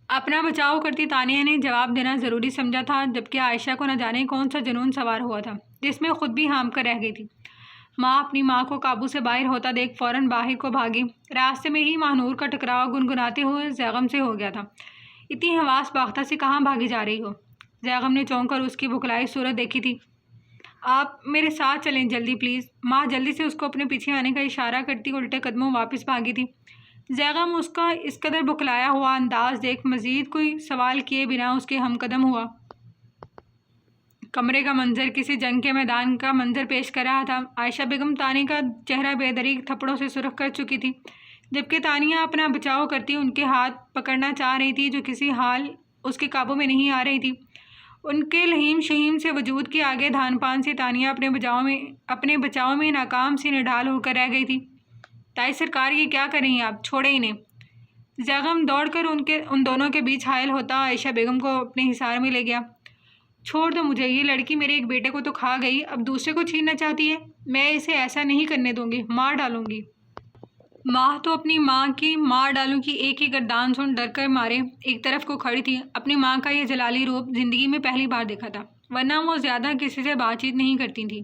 اپنا بچاؤ کرتی تانیہ نے جواب دینا ضروری سمجھا تھا، جبکہ عائشہ کو نہ جانے کون سا جنون سوار ہوا تھا جس میں خود بھی ہام کر رہ گئی تھی۔ ماں اپنی ماں کو قابو سے باہر ہوتا دیکھ فوراً باہر کو بھاگی۔ راستے میں ہی ماہنور کا ٹکراؤ گنگناتے ہوئے زیغم سے ہو گیا تھا۔ اتنی حواس باختہ سے کہاں بھاگی جا رہی ہو؟ زیغم نے چونک کر اس کی بکھلائی صورت دیکھی تھی۔ آپ میرے ساتھ چلیں جلدی پلیز۔ ماں جلدی سے اس کو اپنے پیچھے آنے کا اشارہ کرتی الٹے قدموں واپس بھاگی تھی۔ زیغم اس کا اس قدر بکھلایا ہوا انداز دیکھ مزید کوئی سوال کیے بنا اس کے ہم قدم ہوا۔ کمرے کا منظر کسی جنگ کے میدان کا منظر پیش کر رہا تھا۔ عائشہ بیگم تانیہ کا چہرہ بے دریغ تھپڑوں سے سرخ کر چکی تھی، جبکہ تانیہ اپنا بچاؤ کرتی ان کے ہاتھ پکڑنا چاہ رہی تھی جو کسی حال اس کے قابو میں نہیں آ رہی تھی۔ ان کے لہیم شہیم سے وجود کے آگے دھان پان سی تانیہ اپنے بچاؤ میں ناکام سی نڈھال ہو کر رہ گئی تھی۔ تائی سرکار، یہ کیا کر رہی ہیں آپ؟ چھوڑے انہیں۔ زیغم دوڑ کر ان دونوں کے بیچ حائل ہوتا عائشہ بیگم کو اپنے حصار میں لے گیا۔ چھوڑ دو مجھے، یہ لڑکی میرے ایک بیٹے کو تو کھا گئی، اب دوسرے کو چھیننا چاہتی ہے۔ میں اسے ایسا نہیں کرنے دوں گی، مار ڈالوں گی۔ ماں تو اپنی ماں کی مار ڈالوں کی ایک ہی گردان سن ڈر کر مارے ایک طرف کو کھڑی تھی۔ اپنی ماں کا یہ جلالی روپ زندگی میں پہلی بار دیکھا تھا، ورنہ وہ زیادہ کسی سے بات چیت نہیں کرتی تھی۔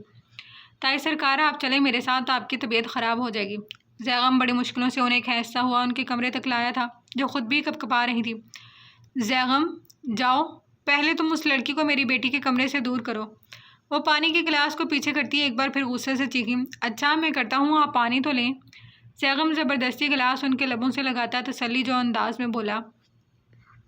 تائی سرکار، آپ چلیں میرے ساتھ، آپ کی طبیعت خراب ہو جائے گی۔ زیغم بڑی مشکلوں سے انہیں کھینچتا ہوا ان کے کمرے تک لایا تھا جو خود بھی کپکپا رہی تھی۔ زیغم، جاؤ، پہلے تم اس لڑکی کو میری بیٹی کے کمرے سے دور کرو۔ وہ پانی کے گلاس کو پیچھے کرتی ایک بار پھر غصے سے چیخی۔ اچھا میں کرتا ہوں، آپ پانی تو لیں۔ زیغم زبردستی گلاس ان کے لبوں سے لگاتا تسلی جو انداز میں بولا،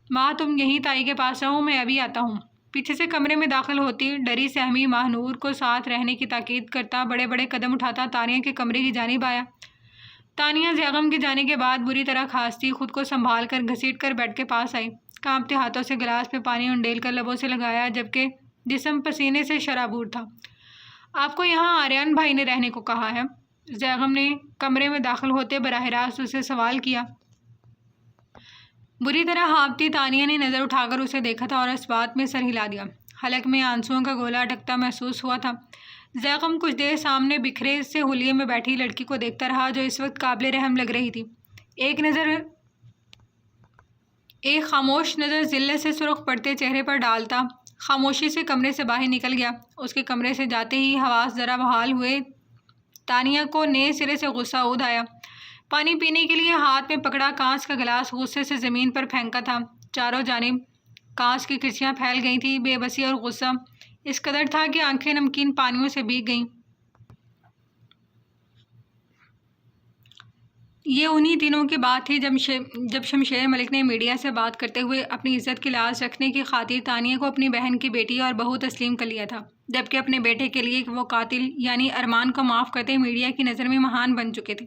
ماں تم یہیں تائی کے پاس رہو، میں ابھی آتا ہوں۔ پیچھے سے کمرے میں داخل ہوتی ڈری سہمی ماہنور کو ساتھ رہنے کی تاکید کرتا بڑے بڑے قدم اٹھاتا تانیہ کے کمرے کی جانب آیا۔ تانیہ زیغم کے جانے کے بعد بری طرح کھانستی خود کو سنبھال کر گھسیٹ کر بیڈ کے پاس آئی۔ کانپتے ہاتھوں سے گلاس میں پانی انڈیل کر لبوں سے لگایا، جبکہ جسم پسینے سے شرابور تھا۔ آپ کو یہاں آریان بھائی نے رہنے کو کہا ہے؟ زیغم نے کمرے میں داخل ہوتے براہ راست اسے سوال کیا۔ بری طرح ہانپتی تانیہ نے نظر اٹھا کر اسے دیکھا تھا اور اس بات میں سر ہلا دیا۔ حلق میں آنسوؤں کا گولا اٹکتا محسوس ہوا تھا۔ زیغم کچھ دیر سامنے بکھرے سے حلیے میں بیٹھی لڑکی کو دیکھتا رہا جو اس وقت قابل رحم لگ رہی تھی۔ ایک خاموش نظر ذلت سے سرخ پڑتے چہرے پر ڈالتا خاموشی سے کمرے سے باہر نکل گیا۔ اس کے کمرے سے جاتے ہی حواس ذرا بحال ہوئے تانیہ کو نئے سرے سے غصہ عود آیا۔ پانی پینے کے لیے ہاتھ میں پکڑا کانچ کا گلاس غصے سے زمین پر پھینکا تھا۔ چاروں جانب کانچ کی کرچیاں پھیل گئی تھیں۔ بے بسی اور غصہ اس قدر تھا کہ آنکھیں نمکین پانیوں سے بھیگ گئیں۔ یہ انہی دنوں کی بات تھی جب شمشیر ملک نے میڈیا سے بات کرتے ہوئے اپنی عزت کی لاج رکھنے کی خاطر تانیہ کو اپنی بہن کی بیٹی اور بہو تسلیم کر لیا تھا، جبکہ اپنے بیٹے کے لیے وہ قاتل یعنی ارمان کو معاف کرتے میڈیا کی نظر میں مہان بن چکے تھے۔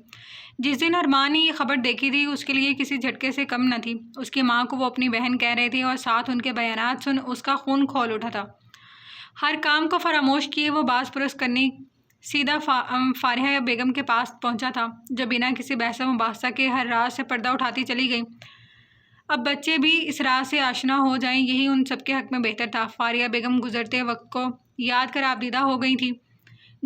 جس دن ارمان نے یہ خبر دیکھی تھی اس کے لیے کسی جھٹکے سے کم نہ تھی۔ اس کی ماں کو وہ اپنی بہن کہہ رہے تھے اور ساتھ ان کے بیانات سن اس کا خون کھول اٹھا تھا۔ ہر کام کو فراموش کیے وہ باز پرس کرنے سیدھا فارحہ بیگم کے پاس پہنچا تھا، جو بنا کسی بحث و مباحثہ کے ہر راز سے پردہ اٹھاتی چلی گئی۔ اب بچے بھی اس راز سے آشنا ہو جائیں، یہی ان سب کے حق میں بہتر تھا۔ فارحہ بیگم گزرتے وقت کو یاد کر آبدیدہ ہو گئی تھی۔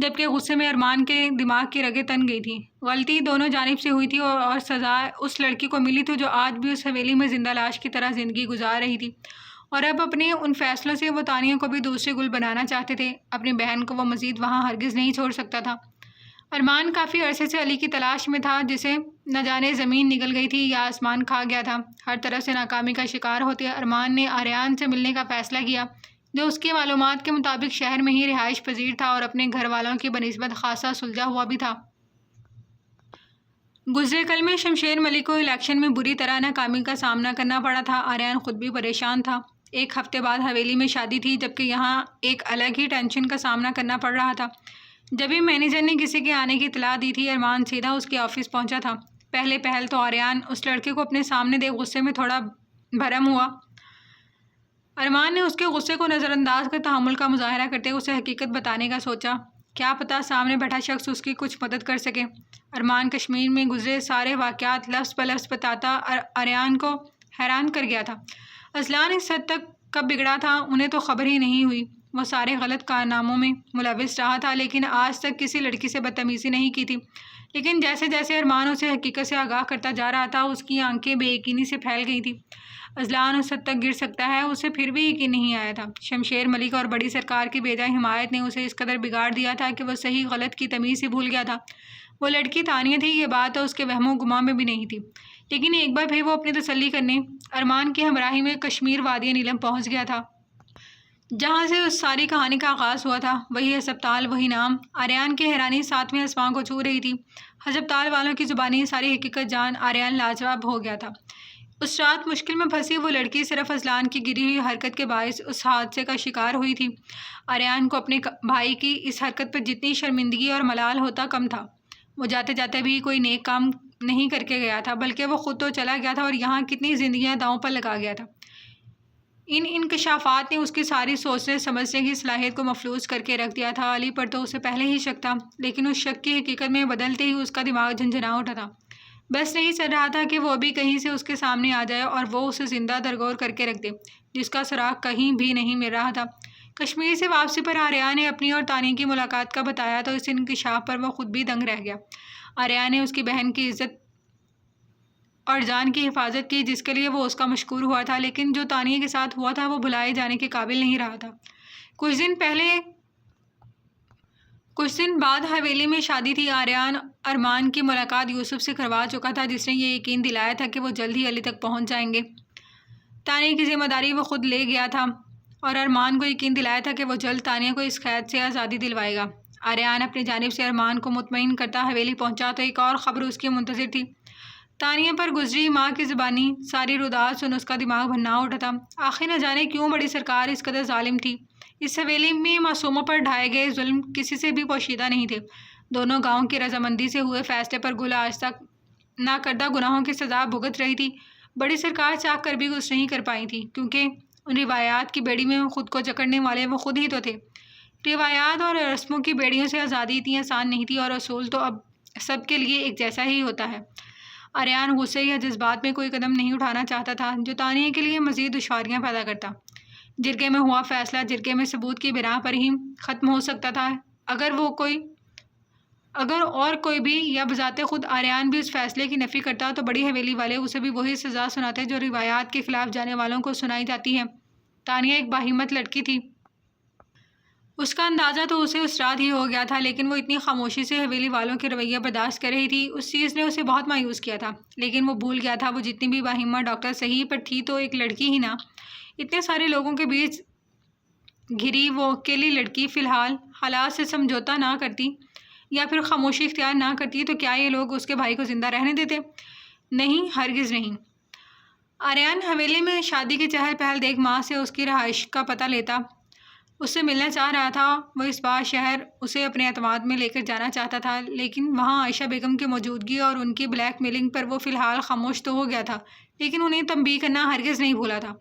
جبکہ غصے میں ارمان کے دماغ کی رگیں تن گئی تھیں۔ غلطی دونوں جانب سے ہوئی تھی اور سزا اس لڑکی کو ملی تھی جو آج بھی اس حویلی میں زندہ لاش کی طرح زندگی گزار رہی تھی، اور اب اپنے ان فیصلوں سے وہ تانیہ کو بھی دوسرے گل بنانا چاہتے تھے۔ اپنی بہن کو وہ مزید وہاں ہرگز نہیں چھوڑ سکتا تھا۔ ارمان کافی عرصے سے علی کی تلاش میں تھا، جسے نہ جانے زمین نگل گئی تھی یا آسمان کھا گیا تھا۔ ہر طرف سے ناکامی کا شکار ہوتے ارمان نے آریان سے ملنے کا فیصلہ کیا، جو اس کی معلومات کے مطابق شہر میں ہی رہائش پذیر تھا اور اپنے گھر والوں کی بنسبت خاصا سلجھا ہوا بھی تھا۔ گزرے کل میں شمشیر ملک کو الیکشن میں بری طرح ناکامی کا سامنا کرنا پڑا تھا۔ آریان خود بھی پریشان تھا۔ ایک ہفتے بعد حویلی میں شادی تھی، جبکہ یہاں ایک الگ ہی ٹینشن کا سامنا کرنا پڑ رہا تھا۔ جب ہی مینیجر نے کسی کے آنے کی اطلاع دی تھی، ارمان سیدھا اس کے آفس پہنچا تھا۔ پہلے پہل تو آریان اس لڑکے کو اپنے سامنے دیکھ غصے میں تھوڑا بھرم ہوا۔ ارمان نے اس کے غصے کو نظر انداز کر تحمل کا مظاہرہ کرتے ہوئے اسے حقیقت بتانے کا سوچا۔ کیا پتہ سامنے بیٹھا شخص اس کی کچھ مدد کر سکے۔ ارمان کشمیر میں گزرے سارے واقعات لفظ بلفظ بتاتا آریان کو حیران کر گیا تھا۔ اذلان اس حد تک کب بگڑا تھا، انہیں تو خبر ہی نہیں ہوئی۔ وہ سارے غلط کارناموں میں ملوث رہا تھا، لیکن آج تک کسی لڑکی سے بدتمیزی نہیں کی تھی۔ لیکن جیسے جیسے ارمان اسے حقیقت سے آگاہ کرتا جا رہا تھا، اس کی آنکھیں بے یقینی سے پھیل گئی تھیں۔ اذلان اس حد تک گر سکتا ہے، اسے پھر بھی یقین نہیں آیا تھا۔ شمشیر ملک اور بڑی سرکار کی بے جا حمایت نے اسے اس قدر بگاڑ دیا تھا کہ وہ صحیح غلط کی تمیز ہی بھول گیا تھا۔ وہ لڑکی تانیہ تھی، یہ بات اس کے وہم و گمان میں بھی نہیں تھی۔ لیکن ایک بار پھر وہ اپنی تسلی کرنے ارمان کی ہمراہی میں کشمیر وادی نیلم پہنچ گیا تھا، جہاں سے اس ساری کہانی کا آغاز ہوا تھا۔ وہی ہسپتال، وہی نام۔ آریان کی حیرانی ساتویں آسمان کو چھو رہی تھی۔ ہسپتال والوں کی زبانی ساری حقیقت جان آریان لاجواب ہو گیا تھا۔ اس رات مشکل میں پھنسی وہ لڑکی صرف اذلان کی گری ہوئی حرکت کے باعث اس حادثے کا شکار ہوئی تھی۔ آریان کو اپنے بھائی کی اس حرکت پر جتنی شرمندگی اور ملال ہوتا کم تھا۔ وہ جاتے جاتے بھی کوئی نیک کام نہیں کر کے گیا تھا، بلکہ وہ خود تو چلا گیا تھا اور یہاں کتنی زندگیاں داؤں پر لگا گیا تھا۔ ان انکشافات نے اس کی ساری سوچنے سمجھنے کی صلاحیت کو مفلوج کر کے رکھ دیا تھا۔ علی پر تو اسے پہلے ہی شک تھا، لیکن اس شک کی حقیقت میں بدلتے ہی اس کا دماغ جھنجھنا اٹھا تھا۔ بس نہیں چل رہا تھا کہ وہ ابھی کہیں سے اس کے سامنے آ جائے اور وہ اسے زندہ درگور کر کے رکھ دے، جس کا سراغ کہیں بھی نہیں مل رہا تھا۔ کشمیر سے واپسی پر آریان نے اپنی اور تانیہ کی ملاقات کا بتایا تو اس انکشاف پر وہ خود بھی دنگ رہ گیا۔ آریان نے اس کی بہن کی عزت اور جان کی حفاظت کی، جس کے لیے وہ اس کا مشکور ہوا تھا، لیکن جو تانیہ کے ساتھ ہوا تھا وہ بھلائے جانے کے قابل نہیں رہا تھا۔ کچھ دن بعد حویلی میں شادی تھی۔ آریان ارمان کی ملاقات یوسف سے کروا چکا تھا، جس نے یہ یقین دلایا تھا کہ وہ جلد ہی علی تک پہنچ جائیں گے۔ تانیہ کی ذمہ داری وہ خود لے گیا تھا اور ارمان کو یقین دلایا تھا کہ وہ جلد تانیہ کو اس قید سے آزادی دلوائے گا۔ آریان اپنی جانب سے ارمان کو مطمئن کرتا حویلی پہنچا تو ایک اور خبر اس کی منتظر تھی۔ تانیہ پر گزری ماں کی زبانی ساری رودات سن اس کا دماغ بھنا اٹھا تھا۔ آخر نہ جانے کیوں بڑی سرکار اس قدر ظالم تھی۔ اس حویلی میں معصوموں پر ڈھائے گئے ظلم کسی سے بھی پوشیدہ نہیں تھے۔ دونوں گاؤں کی رضامندی سے ہوئے فیصلے پر گل آج تک نہ کردہ گناہوں کی سزا بھگت رہی تھی۔ بڑی سرکار چاہ کر بھی کچھ نہیں کر پائی تھی، کیونکہ ان روایات کی بیڑی میں خود کو جکڑنے والے وہ خود ہی تو تھے۔ روایات اور رسموں کی بیڑیوں سے آزادی اتنی آسان نہیں تھی، اور اصول تو اب سب کے لیے ایک جیسا ہی ہوتا ہے۔ آریان غصے یا جذبات میں کوئی قدم نہیں اٹھانا چاہتا تھا جو تانیہ کے لیے مزید دشواریاں پیدا کرتا۔ جرگے میں ہوا فیصلہ جرگے میں ثبوت کی بنا پر ہی ختم ہو سکتا تھا۔ اگر اور کوئی بھی یا بذات خود آریان بھی اس فیصلے کی نفی کرتا تو بڑی حویلی والے اسے بھی وہی سزا سناتے جو روایات کے خلاف جانے والوں کو سنائی جاتی ہے۔ تانیہ ایک باہمت لڑکی تھی، اس کا اندازہ تو اسے اس رات ہی ہو گیا تھا، لیکن وہ اتنی خاموشی سے حویلی والوں کے رویہ برداشت کر رہی تھی، اس چیز نے اسے بہت مایوس کیا تھا۔ لیکن وہ بھول گیا تھا وہ جتنی بھی باہمت ڈاکٹر صحیح پر تھی تو ایک لڑکی ہی نہ۔ اتنے سارے لوگوں کے بیچ گھری وہ اکیلی لڑکی فی الحال حالات سے سمجھوتا نہ کرتی یا پھر خاموشی اختیار نہ کرتی تو کیا یہ لوگ اس کے بھائی کو زندہ رہنے دیتے؟ نہیں، ہرگز نہیں۔ آریان حویلی میں شادی کی چہل پہل دیکھ ماں سے اس کی رہائش کا پتہ لیتا، اس سے ملنا چاہ رہا تھا۔ وہ اس بار شہر اسے اپنے اعتماد میں لے کر جانا چاہتا تھا، لیکن وہاں عائشہ بیگم کی موجودگی اور ان کی بلیک میلنگ پر وہ فی الحال خاموش تو ہو گیا تھا، لیکن انہیں تنبیہ کرنا ہرگز نہیں بھولا تھا۔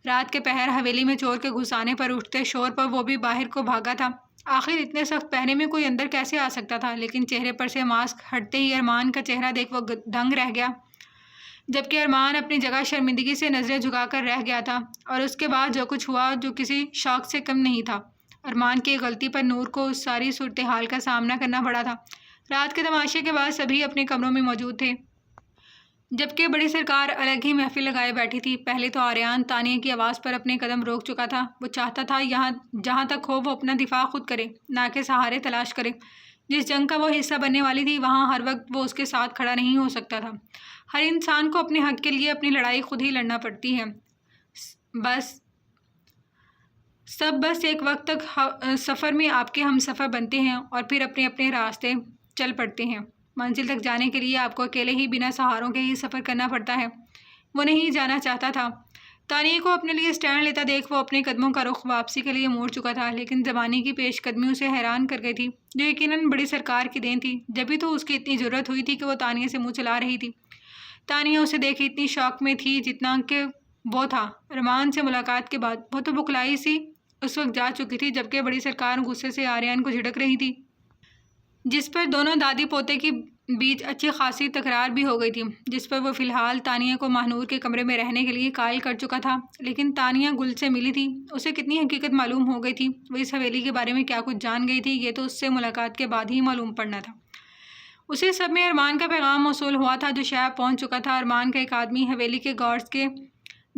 رات کے پہر حویلی میں چور کے گھس آنے پر اٹھتے شور پر وہ بھی باہر کو بھاگا تھا۔ آخر اتنے سخت پہرے میں کوئی اندر کیسے آ سکتا تھا؟ لیکن چہرے پر سے ماسک ہٹتے ہی ارمان کا چہرہ دیکھ وہ دنگ رہ گیا، جبکہ ارمان اپنی جگہ شرمندگی سے نظریں جھکا کر رہ گیا تھا، اور اس کے بعد جو کچھ ہوا جو کسی شوق سے کم نہیں تھا۔ ارمان کی غلطی پر نور کو اس ساری صورتحال کا سامنا کرنا پڑا تھا۔ رات کے تماشے کے بعد سبھی اپنے کمروں میں موجود تھے، جبکہ بڑی سرکار الگ ہی محفل لگائے بیٹھی تھی۔ پہلے تو آریان تانیہ کی آواز پر اپنے قدم روک چکا تھا۔ وہ چاہتا تھا جہاں تک ہو وہ اپنا دفاع خود کرے، نہ کہ سہارے تلاش کرے۔ جس جنگ کا وہ حصہ بننے والی تھی وہاں ہر وقت وہ اس کے ساتھ کھڑا نہیں ہو سکتا تھا۔ ہر انسان کو اپنے حق کے لیے اپنی لڑائی خود ہی لڑنا پڑتی ہے۔ بس ایک وقت تک سفر میں آپ کے ہم سفر بنتے ہیں اور پھر اپنے اپنے راستے چل پڑتے ہیں۔ منزل تک جانے کے لیے آپ کو اکیلے ہی بنا سہاروں کے ہی سفر کرنا پڑتا ہے۔ وہ نہیں جانا چاہتا تھا۔ تانیہ کو اپنے لیے اسٹینڈ لیتا دیکھ وہ اپنے قدموں کا رخ واپسی کے لیے موڑ چکا تھا، لیکن زمانے کی پیش قدمی اسے حیران کر گئی تھی، جو یقیناً بڑی سرکار کی دین تھی۔ جبھی تو اس کی اتنی ضرورت ہوئی تھی کہ وہ تانیہ سے منہ چلا رہی تھی۔ تانیہ اسے دیکھے اتنی شوق میں تھی جتنا کہ وہ تھا۔ ارمان سے ملاقات کے بعد وہ تو بکلائی سی اس وقت جا چکی تھی، جبکہ بڑی سرکار غصے سے آریان کو جھڑک رہی تھی، جس پر دونوں دادی پوتے کے بیچ اچھی خاصی تکرار بھی ہو گئی تھی، جس پر وہ فی الحال تانیہ کو ماہنور کے کمرے میں رہنے کے لیے قائل کر چکا تھا۔ لیکن تانیہ گل سے ملی تھی، اسے کتنی حقیقت معلوم ہو گئی تھی، وہ اس حویلی کے بارے میں کیا کچھ جان گئی تھی، یہ تو اس سے ملاقات کے بعد ہی معلوم پڑنا تھا۔ اسے سب میں ارمان کا پیغام موصول ہوا تھا، جو شاید پہنچ چکا تھا۔ ارمان کا ایک آدمی حویلی کے گارڈز کے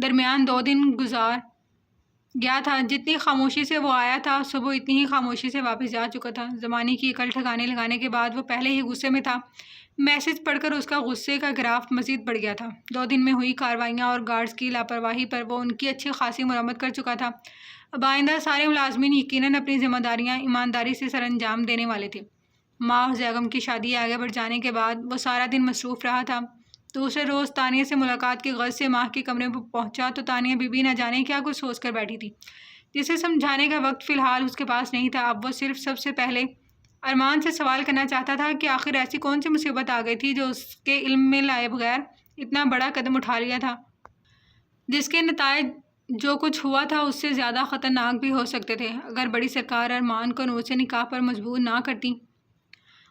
درمیان 2 دن گزار گیا تھا۔ جتنی خاموشی سے وہ آیا تھا صبح اتنی ہی خاموشی سے واپس جا چکا تھا۔ زمانے کی عقل ٹھکانے لگانے کے بعد وہ پہلے ہی غصے میں تھا۔ میسج پڑھ کر اس کا غصے کا گراف مزید بڑھ گیا تھا۔ 2 دن میں ہوئی کارروائیاں اور گارڈز کی لاپرواہی پر وہ ان کی اچھی خاصی مرمت کر چکا تھا۔ اب آئندہ سارے ملازمین یقیناً اپنی ذمہ داریاں ایمانداری سے سر انجام دینے والے تھے۔ ماں اور بیگم کی شادی آگے بڑھ جانے کے بعد وہ سارا دن مصروف رہا تھا۔ دوسرے روز تانیہ سے ملاقات کی غرض سے ماں کے کمرے میں پہنچا تو تانیہ بی بی نہ جانے کیا کچھ سوچ کر بیٹھی تھی، جسے سمجھانے کا وقت فی الحال اس کے پاس نہیں تھا۔ اب وہ صرف سب سے پہلے ارمان سے سوال کرنا چاہتا تھا کہ آخر ایسی کون سی مصیبت آ گئی تھی جو اس کے علم میں لائے بغیر اتنا بڑا قدم اٹھا لیا تھا، جس کے نتائج جو کچھ ہوا تھا اس سے زیادہ خطرناک بھی ہو سکتے تھے اگر بڑی سرکار ارمان کو نور سے نکاح پر مجبور نہ کرتی۔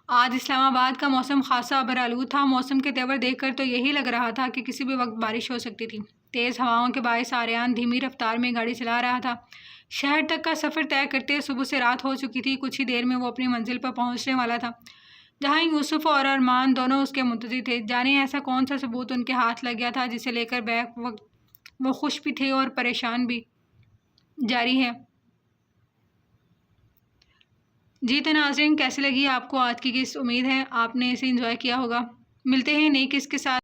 آج اسلام آباد کا موسم خاصا ابرآلود تھا۔ موسم کے تیور دیکھ کر تو یہی لگ رہا تھا کہ کسی بھی وقت بارش ہو سکتی تھی۔ تیز ہواؤں کے باعث آریان دھیمی رفتار میں گاڑی چلا رہا تھا۔ شہر تک کا سفر طے کرتے صبح سے رات ہو چکی تھی۔ کچھ ہی دیر میں وہ اپنی منزل پر پہنچنے والا تھا، جہاں یوسف اور ارمان دونوں اس کے منتظر تھے۔ جانے ایسا کون سا ثبوت ان کے ہاتھ لگ گیا تھا جسے لے کر بیک وقت وہ خوش بھی تھے اور پریشان بھی۔ جاری ہے۔ جی تو ناظرین، کیسی لگی آپ کو آج کی قسط؟ امید ہے آپ نے اسے انجوائے کیا ہوگا۔ ملتے ہیں نئی قسط کے ساتھ۔